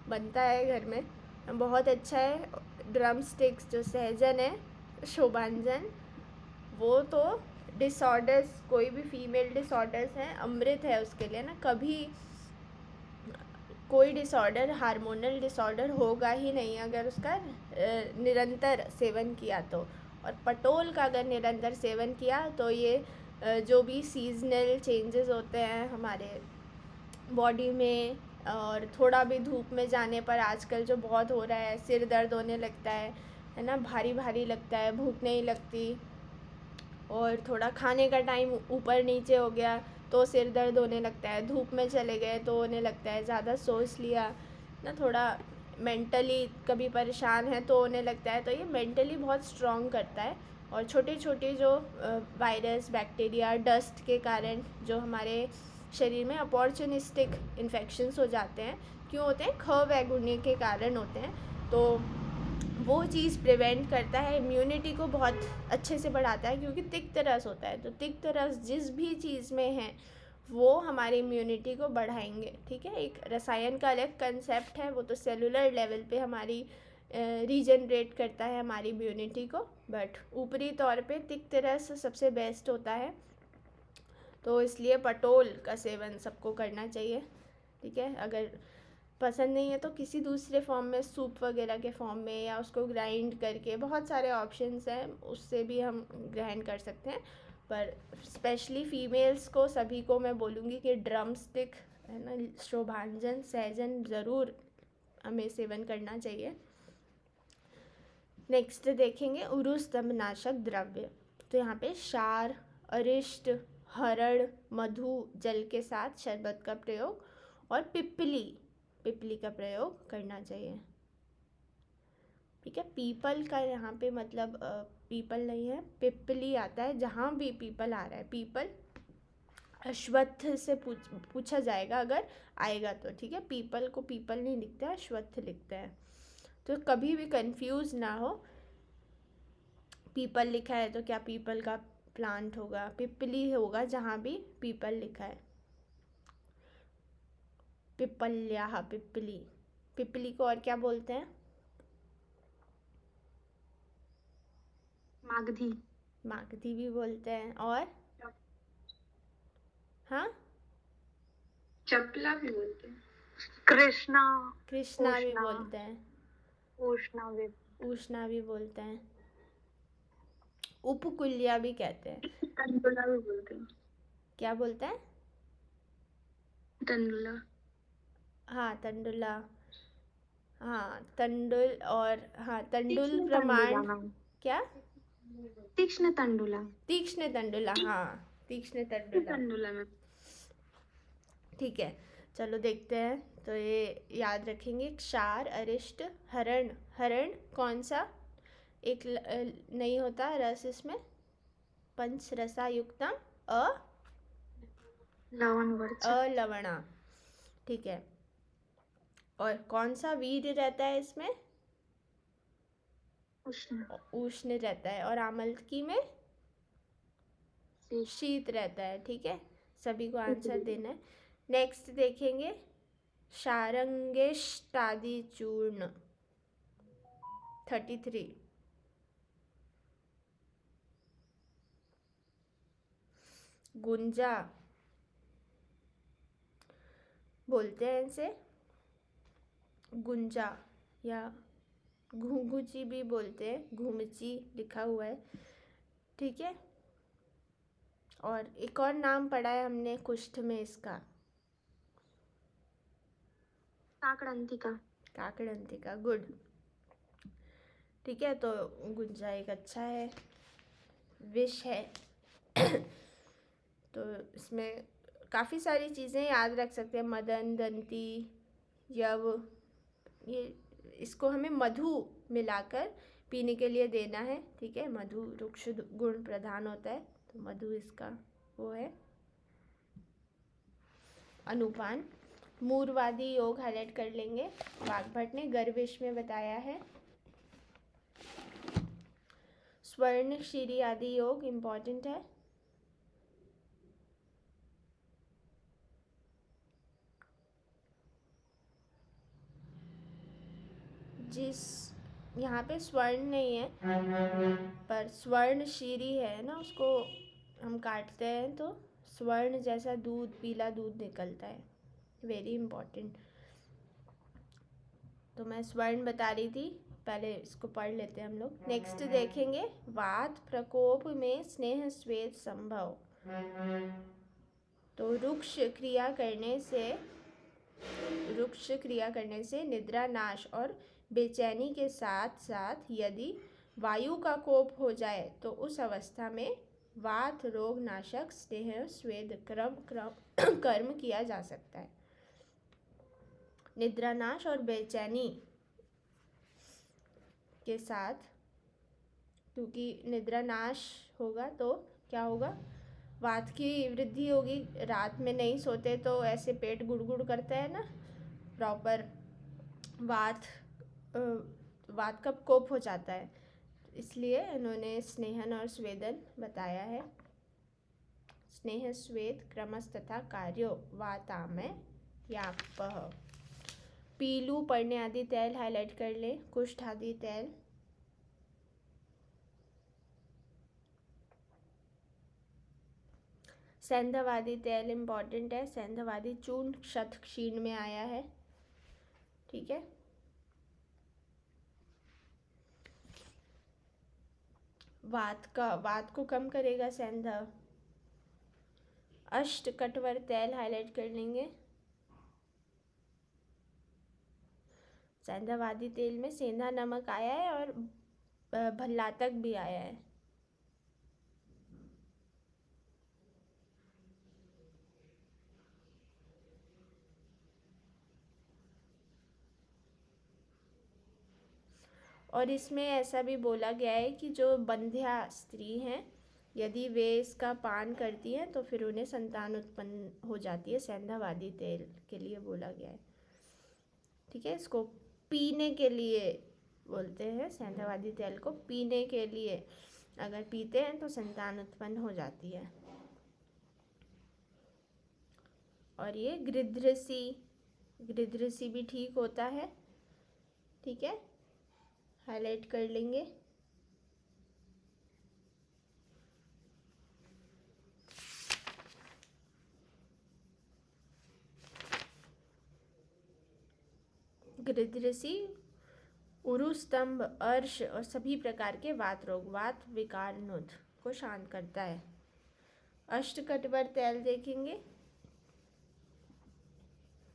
Speaker 1: बनता है घर में। बहुत अच्छा है। ड्रम स्टिक्स जो सहजन है, शोभांजन, वो तो डिसऑर्डर्स, कोई भी फीमेल डिसऑर्डर्स हैं, अमृत है उसके लिए ना। कभी कोई डिसऑर्डर, हार्मोनल डिसऑर्डर होगा ही नहीं अगर उसका निरंतर सेवन किया तो। और पटोल का अगर निरंतर सेवन किया तो ये जो भी सीजनल चेंजेस होते हैं हमारे बॉडी में, और थोड़ा भी धूप में जाने पर आजकल जो बहुत हो रहा है, सिर दर्द होने लगता है ना, भारी भारी लगता है, भूख नहीं लगती, और थोड़ा खाने का टाइम ऊपर नीचे हो गया तो सिर दर्द होने लगता है, धूप में चले गए तो होने लगता है, ज़्यादा सोच लिया ना, थोड़ा मेंटली कभी परेशान है तो होने लगता है। तो ये मेंटली बहुत स्ट्रॉन्ग करता है। और छोटे छोटे जो वायरस, बैक्टीरिया, डस्ट के कारण जो हमारे शरीर में अपॉर्चुनिस्टिक इन्फेक्शंस हो जाते हैं, क्यों होते हैं, ख वैगुण्य के कारण होते हैं। तो वो चीज़ प्रिवेंट करता है, इम्यूनिटी को बहुत अच्छे से बढ़ाता है, क्योंकि तिक्त रस होता है। तो तिक्त रस जिस भी चीज़ में है वो हमारी इम्यूनिटी को बढ़ाएंगे, ठीक है। एक रसायन का अलग कंसेप्ट है, वो तो सेलुलर लेवल पे हमारी रीजनरेट करता है हमारी इम्यूनिटी को, बट ऊपरी तौर पे तिक्त रस सबसे बेस्ट होता है। तो इसलिए पटोल का सेवन सबको करना चाहिए, ठीक है। अगर पसंद नहीं है तो किसी दूसरे फॉर्म में, सूप वगैरह के फॉर्म में, या उसको ग्राइंड करके, बहुत सारे ऑप्शंस हैं, उससे भी हम ग्राइंड कर सकते हैं। पर स्पेशली फीमेल्स को, सभी को मैं बोलूँगी कि ड्रम स्टिक है ना, शोभांजन, सहजन ज़रूर हमें सेवन करना चाहिए। नेक्स्ट देखेंगे उरु स्तंभनाशक द्रव्य। तो यहाँ पे क्षार, अरिष्ट, हरड़, मधु, जल के साथ शरबत का प्रयोग, और पिपली का प्रयोग करना चाहिए, ठीक है। पीपल का यहाँ पे मतलब पीपल नहीं है, पिपली आता है। जहाँ भी पीपल आ रहा है, पीपल अश्वत्थ से पूछा जाएगा अगर आएगा तो, ठीक है। पीपल को पीपल नहीं लिखते हैं, अश्वत्थ लिखते हैं, तो कभी भी कंफ्यूज ना हो। पीपल लिखा है तो क्या पीपल का प्लांट होगा, पिपली होगा जहाँ भी पीपल लिखा है। पिपल्या, पिपली, पिपली को और क्या बोलते हैं?
Speaker 2: मागधी।
Speaker 1: मागधी भी बोलते हैं। और हाँ,
Speaker 2: चपला भी बोलते हैं। कृष्णा,
Speaker 1: कृष्णा भी
Speaker 2: उष्णा,
Speaker 1: बोलते हैं,
Speaker 2: उष्णा भी,
Speaker 1: उष्णा भी बोलते हैं, उपकुल्या भी कहते हैं।
Speaker 2: तंडुला भी बोलते हैं।
Speaker 1: क्या बोलते हैं?
Speaker 2: तंडुला।
Speaker 1: हाँ, तंडुला। हाँ, तंडुल। और हाँ, तंडुल
Speaker 2: तीक्ष्ण तंडुला
Speaker 1: प्रमाण।
Speaker 2: मैम।
Speaker 1: क्या?
Speaker 2: तीक्ष्ण तंडुला।
Speaker 1: तीक्ष्ण तंडुला, हाँ, तीक्ष्ण तंडुला।
Speaker 2: तंडुला मैम।
Speaker 1: ठीक है, चलो देखते हैं। तो ये याद रखेंगे। क्षार, अरिष्ट, हरण। हरण कौन सा? एक नहीं होता रस इसमें। पंच रसा युक्तम
Speaker 2: लवण वर्च।
Speaker 1: अलवणा। ठीक है। और कौन सा वीर्य रहता है इसमें?
Speaker 2: उष्ण।
Speaker 1: उष्ण रहता है। और आमलकी में
Speaker 2: शीत।
Speaker 1: शीत रहता है। ठीक है, सभी को आंसर देना है। नेक्स्ट देखेंगे, शारंगेष्टादि चूर्ण 33। गुंजा बोलते हैं इसे, गुंजा, या घुंघुची भी बोलते हैं, घुमची लिखा हुआ है। ठीक है। और एक और नाम पढ़ा है हमने कुष्ठ में इसका,
Speaker 2: काकड़ंतिका।
Speaker 1: काकड़ंतिका। गुड। ठीक है, तो गुंजा एक अच्छा है, विष है। तो इसमें काफ़ी सारी चीज़ें याद रख सकते हैं। मदन, दंती, यव। ये इसको हमें मधु मिलाकर पीने के लिए देना है। ठीक है, मधु रुक्ष गुण प्रधान होता है, तो मधु इसका वो है अनुपान। मूरवादी योग हाईलाइट कर लेंगे। वाग्भट ने गर्विश में बताया है। स्वर्ण शीरी आदि योग इम्पॉर्टेंट है। जिस यहाँ पे स्वर्ण नहीं है, पर स्वर्ण शीरी है ना, उसको हम काटते हैं तो स्वर्ण जैसा दूध, पीला दूध निकलता है। Very important. तो मैं स्वर्ण बता रही थी, पहले इसको पढ़ लेते हैं हम लोग। नेक्स्ट देखेंगे, वात प्रकोप में स्नेह स्वेद संभव। तो रुक्ष क्रिया करने से निद्रा नाश और बेचैनी के साथ साथ यदि वायु का कोप हो जाए तो उस अवस्था में वात रोग नाशक स्नेह स्वेद कर्म किया जा सकता है। निद्रा नाश और बेचैनी के साथ, क्योंकि निद्रा नाश होगा तो क्या होगा, वात की वृद्धि होगी। रात में नहीं सोते तो ऐसे पेट गुड़गुड़ करता है ना, प्रॉपर वात वात का कोप हो जाता है। इसलिए इन्होंने स्नेहन और स्वेदन बताया है। स्नेह स्वेद क्रमस्तथा कार्यो वातामय यापः। पीलू पढ़ने आदि तैल हाईलाइट कर ले। कुष्ठ आदि तैल। सैंधवादी तेल इम्पॉर्टेंट है। सैंधवादी चूर्ण क्षत क्षीण में आया है। ठीक है, वात को कम करेगा सैंधव। अष्ट कटवर तेल हाईलाइट कर लेंगे। सैंधवादी तेल में सेंधा नमक आया है और भल्लातक भी आया है। और इसमें ऐसा भी बोला गया है कि जो बंध्या स्त्री हैं, यदि वे इसका पान करती हैं तो फिर उन्हें संतान उत्पन्न हो जाती है। सैंधवादी तेल के लिए बोला गया है। ठीक है, इसको पीने के लिए बोलते हैं। सैंधवादी तेल को पीने के लिए, अगर पीते हैं तो संतान उत्पन्न हो जाती है। और ये गृध्रसी भी ठीक होता है। ठीक है, हाईलाइट कर लेंगे। गृध्रसी, उरुस्तंभ, अर्श और सभी प्रकार के वात रोग, वात विकारनुद को शांत करता है। अष्टकटवर तेल देखेंगे,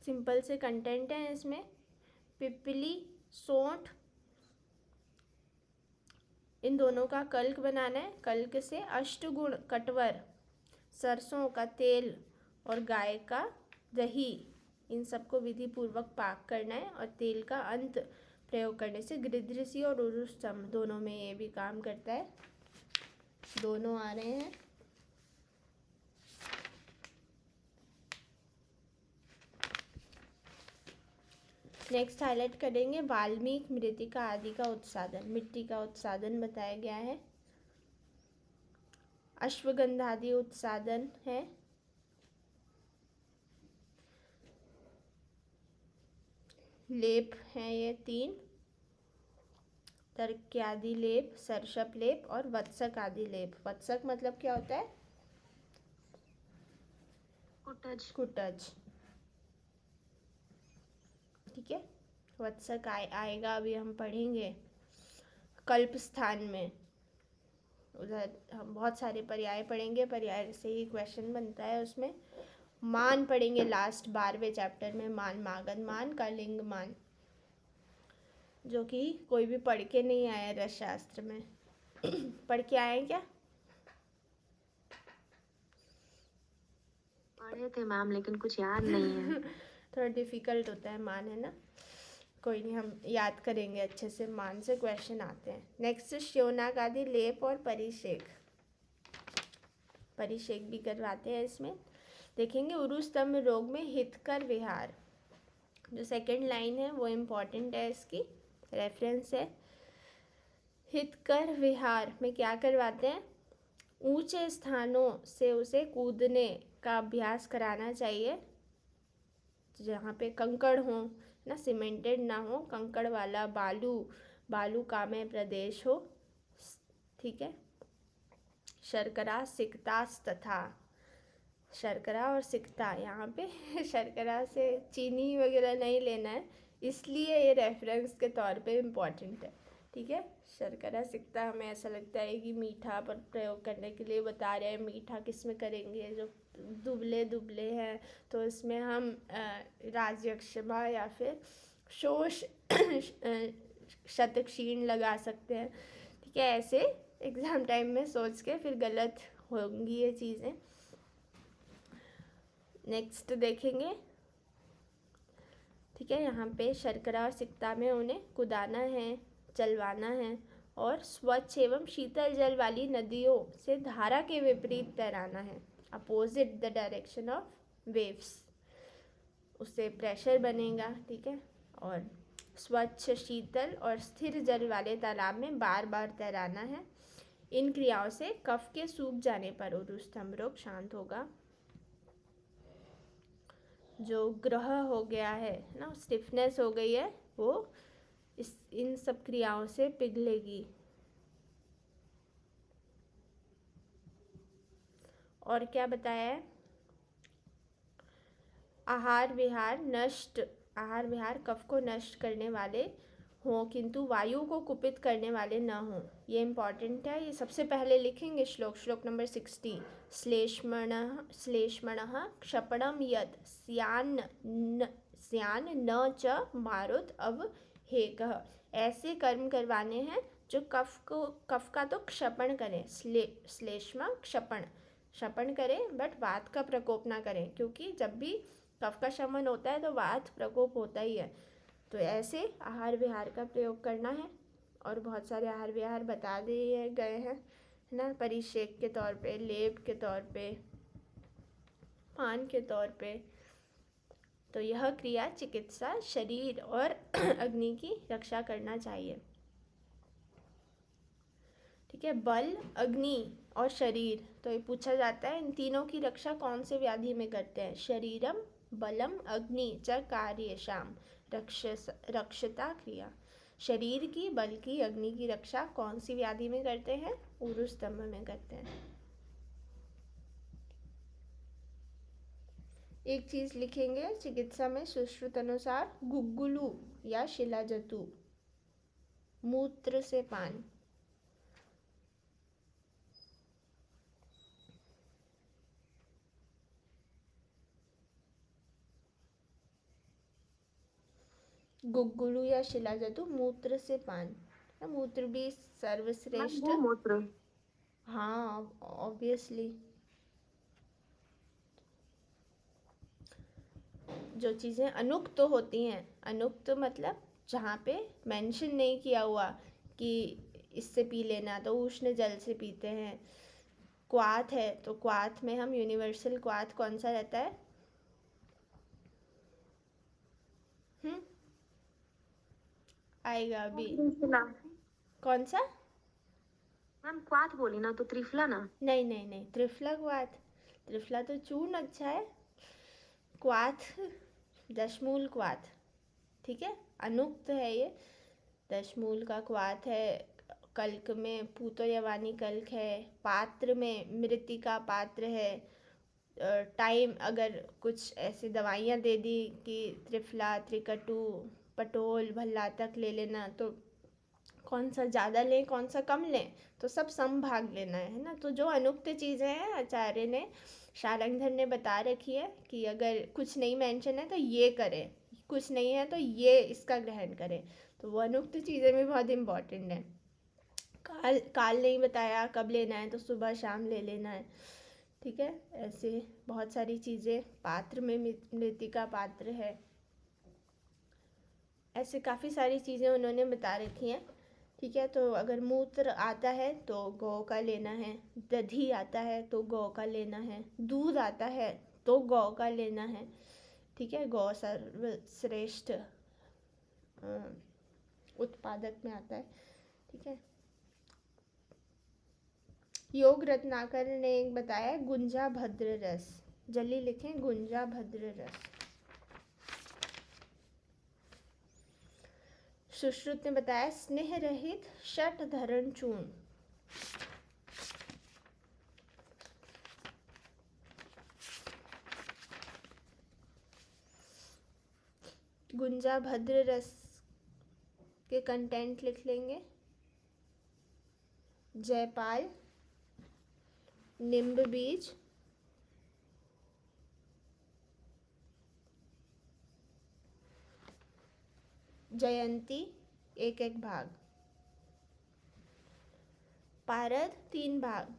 Speaker 1: सिंपल से कंटेंट है इसमें। पिपली, सौंठ, इन दोनों का कल्क बनाना है। कल्क से अष्टगुण कटवर, सरसों का तेल और गाय का दही, इन सबको विधि पूर्वक पाक करना है और तेल का अंत प्रयोग करने से गृध्रसी और उरुस्तंभ दोनों में ये भी काम करता है। दोनों आ रहे हैं। नेक्स्ट हाईलाइट करेंगे वाल्मीकि मृतिका आदि का उत्सादन। मिट्टी का उत्सादन बताया गया है। अश्वगंधादि उत्सादन है। लेप हैं ये 3, तर्क्यादि लेप, सर्षप लेप और वत्सक आदि लेप। वत्सक मतलब क्या होता है? कुटज। ठीक है, वत्सक आएगा, अभी हम पढ़ेंगे कल्प स्थान में। उधर हम बहुत सारे पर्याय पढ़ेंगे, पर्याय से ही क्वेश्चन बनता है उसमें। मान पढ़ेंगे लास्ट 12वें चैप्टर में, मान, मागध मान का लिंग मान, जो कि कोई भी पढ़ के नहीं आया रस शास्त्र में। पढ़ के आए क्या?
Speaker 2: पढ़े थे मैम, लेकिन कुछ याद नहीं है।
Speaker 1: थोड़ा डिफिकल्ट होता है मान, है ना? कोई नहीं, हम याद करेंगे अच्छे से। मान से क्वेश्चन आते हैं। नेक्स्ट श्योनाक आदि लेप और परिषेक। परिषेक भी करवाते हैं इसमें। देखेंगे उरुस्तंभ रोग में हितकर विहार, जो सेकंड लाइन है वो इम्पॉर्टेंट है, इसकी रेफरेंस है। हितकर विहार में क्या करवाते हैं? ऊंचे स्थानों से उसे कूदने का अभ्यास कराना चाहिए, जहाँ पे कंकड़ हो ना, सीमेंटेड ना हो, कंकड़ वाला बालूकामय प्रदेश हो। ठीक है। शर्करा, सिकतास तथा, शर्करा और सिकता, यहाँ पे शर्करा से चीनी वगैरह नहीं लेना है, इसलिए ये रेफरेंस के तौर पे इम्पॉर्टेंट है। ठीक है, शर्करा सिकता हमें ऐसा लगता है कि मीठा पर प्रयोग करने के लिए बता रहे हैं। मीठा किस में करेंगे? जो दुबले दुबले हैं तो इसमें हम राजयक्षमा या फिर शोष शतक्षीण लगा सकते हैं। ठीक है, ऐसे एग्ज़ाम टाइम में सोच के फिर गलत होंगी ये चीज़ें। नेक्स्ट देखेंगे। ठीक है, यहाँ पे शर्करा और सिकता में उन्हें कुदाना है, चलवाना है और स्वच्छ एवं शीतल जल वाली नदियों से धारा के विपरीत तैराना है, opposite the direction of waves. उससे प्रेशर बनेगा। ठीक है, और स्वच्छ, शीतल और स्थिर जल वाले तालाब में बार बार तैराना है। इन क्रियाओं से कफ के सूख जाने पर उरुस्तंभ रोग शांत होगा। जो ग्रह हो गया है ना, स्टिफनेस हो गई है, वो इन सब क्रियाओं से पिघलेगी। और क्या बताया है? आहार विहार कफ को नष्ट करने वाले हों, किंतु वायु को कुपित करने वाले न हों। ये इम्पॉर्टेंट है, ये सबसे पहले लिखेंगे। श्लोक नंबर 60। श्लेष्मणः क्षपणम यत् स्यान्न न च मारुत अवहेकः। ऐसे कर्म करवाने हैं जो कफ का तो क्षपण करें, श्लेष्म क्षपण करें, बट वात का प्रकोप ना करें, क्योंकि जब भी कफ का शमन होता है तो वात प्रकोप होता ही है। तो ऐसे आहार विहार का प्रयोग करना है। और बहुत सारे आहार विहार बता दिए गए हैं, है ना, परिषेक के तौर पे, लेप के तौर पे, पान के तौर पे। तो यह क्रिया चिकित्सा शरीर और अग्नि की रक्षा करना चाहिए। ठीक है, बल, अग्नि और शरीर, तो ये पूछा जाता है इन तीनों की रक्षा कौन से व्याधि में करते हैं? शरीरम बलम अग्नि च कार्यशाम रक्षता क्रिया। शरीर की, बल की, अग्नि की रक्षा कौन सी व्याधि में करते हैं? उरुस्तंभ में करते हैं। एक चीज़ लिखेंगे चिकित्सा में सुश्रुत अनुसार गुग्गुलू या शिलाजतु, मूत्र से पान। गुग्गुलू या शिलाजतु, मूत्र से पान। मूत्र भी सर्वश्रेष्ठ।
Speaker 2: गोमूत्र।
Speaker 1: हाँ ऑब्वियसली, जो चीज़ें अनुक्त होती हैं, अनुक्त मतलब जहाँ पे मेंशन नहीं किया हुआ कि इससे पी लेना, तो उष्ण जल से पीते हैं। क्वाथ है तो क्वाथ में हम यूनिवर्सल क्वाथ कौन सा रहता है? आएगा अभी।
Speaker 2: त्रिफला।
Speaker 1: कौन सा?
Speaker 2: मैम क्वाथ बोली ना, तो त्रिफला ना।
Speaker 1: नहीं नहीं नहीं, त्रिफला क्वाथ, त्रिफला तो चूर्ण अच्छा है। क्वाथ दशमूल क्वाथ, ठीक है, अनुक्त है ये। दशमूल का क्वाथ है। कल्क में पूतो यवानी कल्क है। पात्र में मृतिका पात्र है। टाइम अगर कुछ ऐसी दवाइयाँ दे दी कि त्रिफला, त्रिकटु, पटोल, भल्लातक ले लेना, तो कौन सा ज़्यादा लें कौन सा कम लें, तो सब समभाग लेना है ना। तो जो अनुक्त चीज़ें हैं आचार्य ने, शारंगधर ने बता रखी है कि अगर कुछ नहीं मेंशन है तो ये करें, कुछ नहीं है तो ये इसका ग्रहण करें। तो वो अनुक्त चीज़ें भी बहुत इम्पॉर्टेंट हैं। काल काल नहीं बताया कब लेना है, तो सुबह शाम ले लेना है, ठीक है। ऐसे बहुत सारी चीज़ें, पात्र में मृतिका पात्र है, ऐसे काफ़ी सारी चीज़ें उन्होंने बता रखी हैं, ठीक है। तो अगर मूत्र आता है तो गौ का लेना है, दधी आता है तो गौ का लेना है, दूध आता है तो गौ का लेना है, ठीक है। गौ सर्वश्रेष्ठ उत्पादक में आता है, ठीक है। योग रत्नाकर ने एक बताया गुंजा भद्र रस, जल्दी लिखें गुंजा भद्र रस। सुश्रुत ने बताया स्नेह रहित शठ धरण चूर्ण। गुंजा भद्र रस के कंटेंट लिख लेंगे। जयपाल, निम्ब बीज, जयंती एक एक भाग, पारद 3 भाग,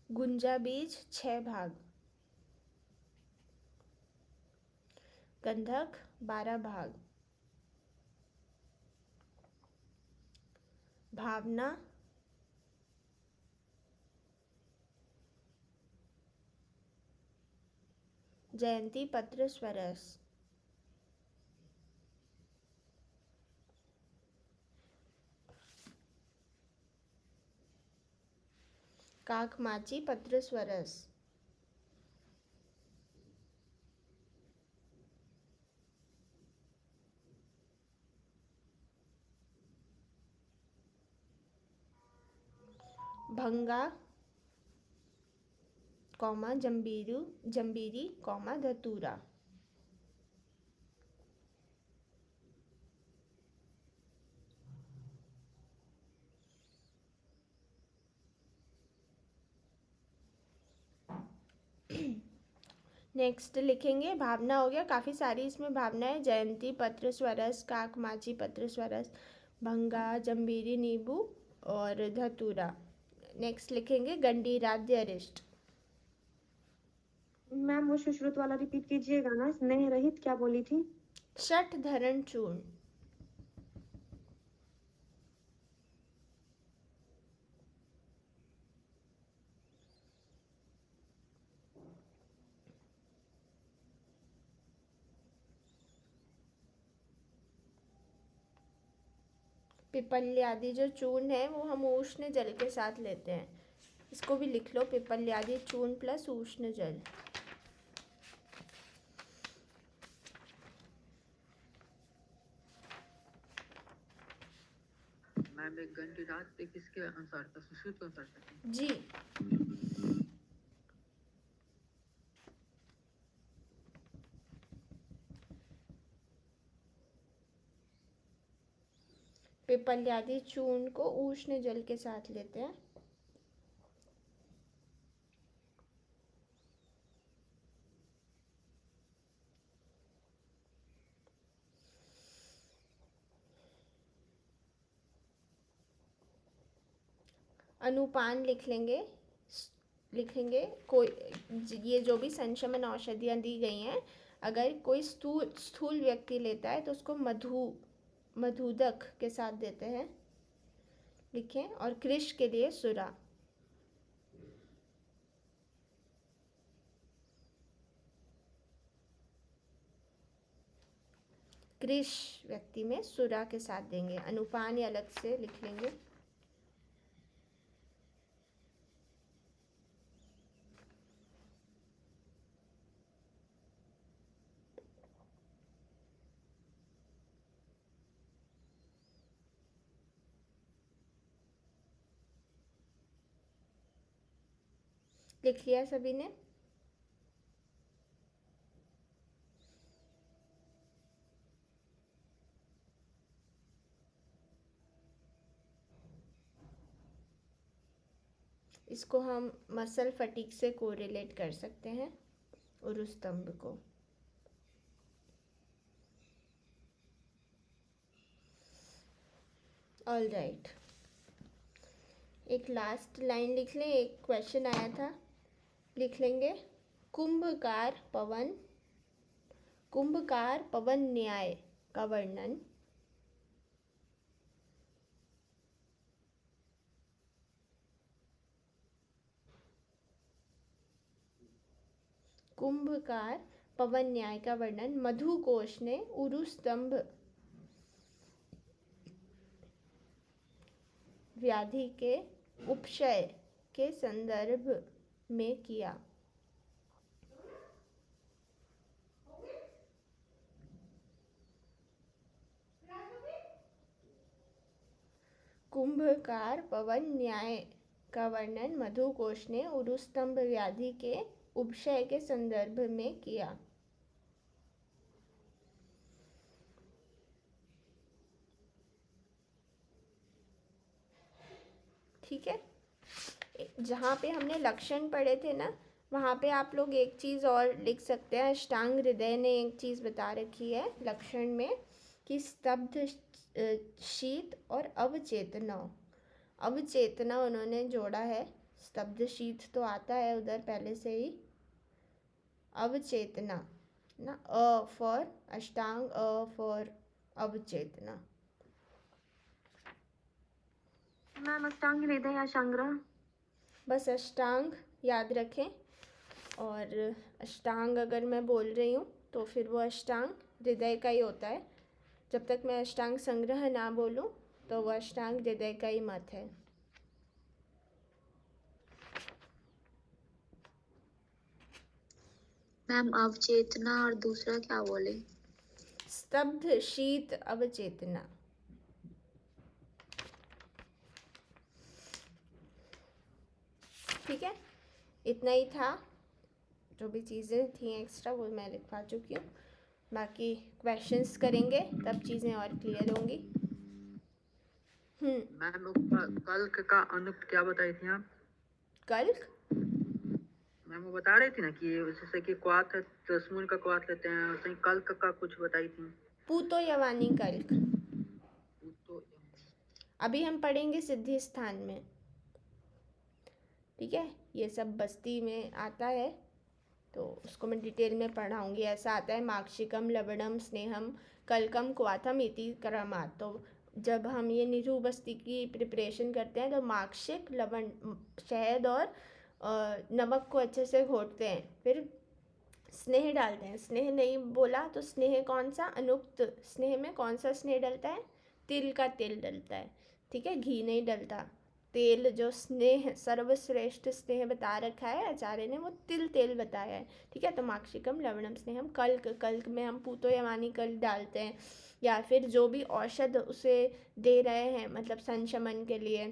Speaker 1: गुंजा बीज 6 भाग, गंधक 12 भाग, भावना जयंती पत्र स्वरस, काकमाची पत्र स्वरस, भंगा कौमा जंबीरी कौमा धतूरा। नेक्स्ट लिखेंगे भावना हो गया, काफ़ी सारी इसमें भावना है। जयंती पत्र स्वरस, काकमाची पत्र स्वरस, भंगा, जंबीरी नींबू और धतूरा। नेक्स्ट लिखेंगे गंडीराद्य अरिष्ट।
Speaker 2: मैम वो सुश्रुत वाला रिपीट कीजिएगा ना, स्नेह रहित क्या बोली थी?
Speaker 1: शठ धरण चूर्ण। पिपल्यादि जो चूर्ण है वो हम उष्ण जल के साथ लेते हैं, इसको भी लिख लो, पिपल्यादि चूर्ण प्लस उष्ण जल।
Speaker 3: मैं मैम एक घंटी रात किसके अनुसार था, सुश्रुत के अनुसार था?
Speaker 1: जी। पिपल्यादि चूर्ण को उष्ण जल के साथ लेते हैं। अनुपान लिखेंगे कोई, ये जो भी संशमन औषधियाँ दी गई हैं, अगर कोई स्थूल व्यक्ति लेता है तो उसको मधुदक के साथ देते हैं, लिखें। और कृष के लिए सुरा। कृष व्यक्ति में सुरा के साथ देंगे। अनुपान ये अलग से लिख लेंगे। लिख लिया सभी ने? इसको हम मसल फटीग से कोरिलेट कर सकते हैं, और उस स्तंभ को। ऑल राइट, एक लास्ट लाइन लिख लें। एक क्वेश्चन आया था, लिख लेंगे। कुंभकार पवन न्याय का वर्णन मधुकोश ने उरु स्तंभ व्याधि के उपक्षय के संदर्भ में किया। कुंभकार पवन न्याय का वर्णन मधुकोश ने उरु स्तंभ व्याधि के उपक्षय के संदर्भ में किया। ठीक है, जहाँ पे हमने लक्षण पढ़े थे ना, वहाँ पे आप लोग एक चीज़ और लिख सकते हैं। अष्टांग हृदय ने एक चीज़ बता रखी है लक्षण में, कि स्तब्ध, शीत और अवचेतना उन्होंने जोड़ा है। स्तब्ध शीत तो आता है उधर पहले से ही। अवचेतना ना, a for Ashtanga, a for अवचेतना।
Speaker 2: Ma'am अष्टांग हृदय या संग्रह?
Speaker 1: बस अष्टांग याद रखें, और अष्टांग अगर मैं बोल रही हूँ तो फिर वो अष्टांग हृदय का ही होता है। जब तक मैं अष्टांग संग्रह ना बोलूँ तो वो अष्टांग हृदय का ही मत है।
Speaker 4: मैम अवचेतना और दूसरा क्या बोले?
Speaker 1: स्तब्ध, शीत, अवचेतना। ठीक है, इतना ही था। जो भी चीज़ें थी एक्स्ट्रा वो मैं लिखवा चुकी हूँ। बाकी क्वेश्चंस करेंगे तब चीज़ें और क्लियर होंगी।
Speaker 3: मैम कल्क का अनुक्त क्या बताई थी आप?
Speaker 1: कल्क
Speaker 3: मैम वो बता रही थी ना कि जैसे कि क्वाथ है तो समूल का क्वाथ लेते हैं, वैसे ही कल्क का कुछ बताई थी।
Speaker 1: पूतो यवानी कल्क अभी हम पढ़ेंगे सिद्धि स्थान में। ठीक है, ये सब बस्ती में आता है तो उसको मैं डिटेल में पढ़ाऊँगी। ऐसा आता है माक्षिकम लवणम स्नेहम कल्कम क्वाथम इति क्रमात्। तो जब हम ये निरहु बस्ती की प्रिपरेशन करते हैं तो माक्षिक, लवण, शहद और नमक को अच्छे से घोटते हैं, फिर स्नेह डालते हैं। स्नेह नहीं बोला तो स्नेह कौन सा? अनुक्त स्नेह में कौन सा स्नेह डलता है? तिल का तेल डलता है। ठीक है, घी नहीं डलता। तेल जो स्नेह सर्वश्रेष्ठ स्नेह बता रखा है आचार्य ने, वो तिल तेल बताया है। ठीक है, तो माक्षिकम लवणम स्नेहम कल्क में हम पूतो यवानी कल्क डालते हैं। या फिर जो भी औषध उसे दे रहे हैं, मतलब संशमन के लिए,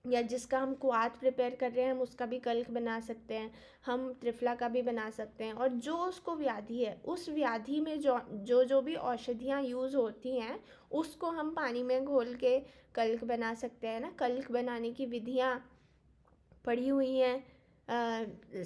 Speaker 1: या जिसका हम क्वाथ प्रिपेयर कर रहे हैं हम उसका भी कल्क बना सकते हैं, हम त्रिफला का भी बना सकते हैं। और जो उसको व्याधि है उस व्याधि में जो भी औषधियाँ यूज़ होती हैं उसको हम पानी में घोल के कल्क बना सकते हैं ना। कल्क बनाने की विधियाँ पढ़ी हुई हैं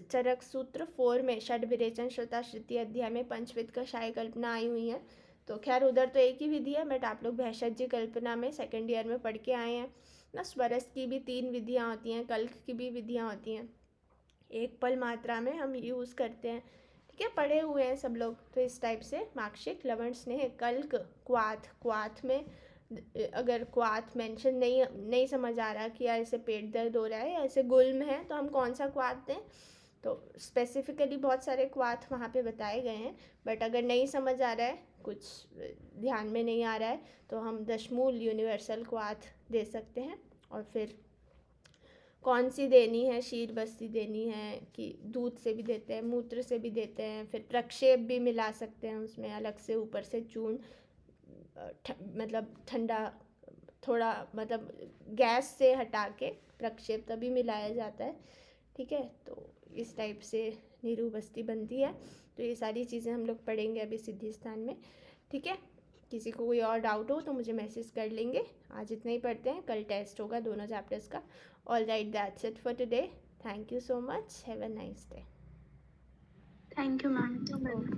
Speaker 1: चरक सूत्र 4 में, षड विरेचन श्रुता श्रुति अध्याय में पंचविध कषाय कल्पना आई हुई है। तो खैर उधर तो एक ही विधि है, बट आप लोग भेषज कल्पना में सेकेंड ईयर में पढ़ के आए हैं ना। स्वरस की भी 3 विधियाँ होती हैं, कल्क की भी विधियाँ होती हैं, एक पल मात्रा में हम यूज़ करते हैं, ठीक है, पढ़े हुए हैं सब लोग। तो इस टाइप से माक्षिक, लवण, स्नेह, कल्क, क्वाथ। क्वाथ में अगर क्वाथ मेंशन नहीं समझ आ रहा कि यार ऐसे पेट दर्द हो रहा है या ऐसे गुल्म है तो हम कौन सा क्वाथ दें, तो स्पेसिफिकली बहुत सारे क्वाथ वहाँ पे बताए गए हैं। बट अगर नहीं समझ आ रहा है, कुछ ध्यान में नहीं आ रहा है, तो हम दशमूल यूनिवर्सल क्वाथ दे सकते हैं। और फिर कौन सी देनी है, शीर बस्ती देनी है कि दूध से भी देते हैं, मूत्र से भी देते हैं, फिर प्रक्षेप भी मिला सकते हैं उसमें अलग से ऊपर से चूर्ण, मतलब ठंडा थोड़ा, मतलब गैस से हटा के प्रक्षेप तभी मिलाया जाता है, ठीक है। तो इस टाइप से नीरू बस्ती बनती है। तो ये सारी चीज़ें हम लोग पढ़ेंगे अभी सिद्धि स्थान में, ठीक है। किसी को कोई और डाउट हो तो मुझे मैसेज कर लेंगे। आज इतना ही पढ़ते हैं, कल टेस्ट होगा दोनों चैप्टर्स का। All right, that's it for today. Thank you so much, have a nice day.
Speaker 4: Thank you ma'am.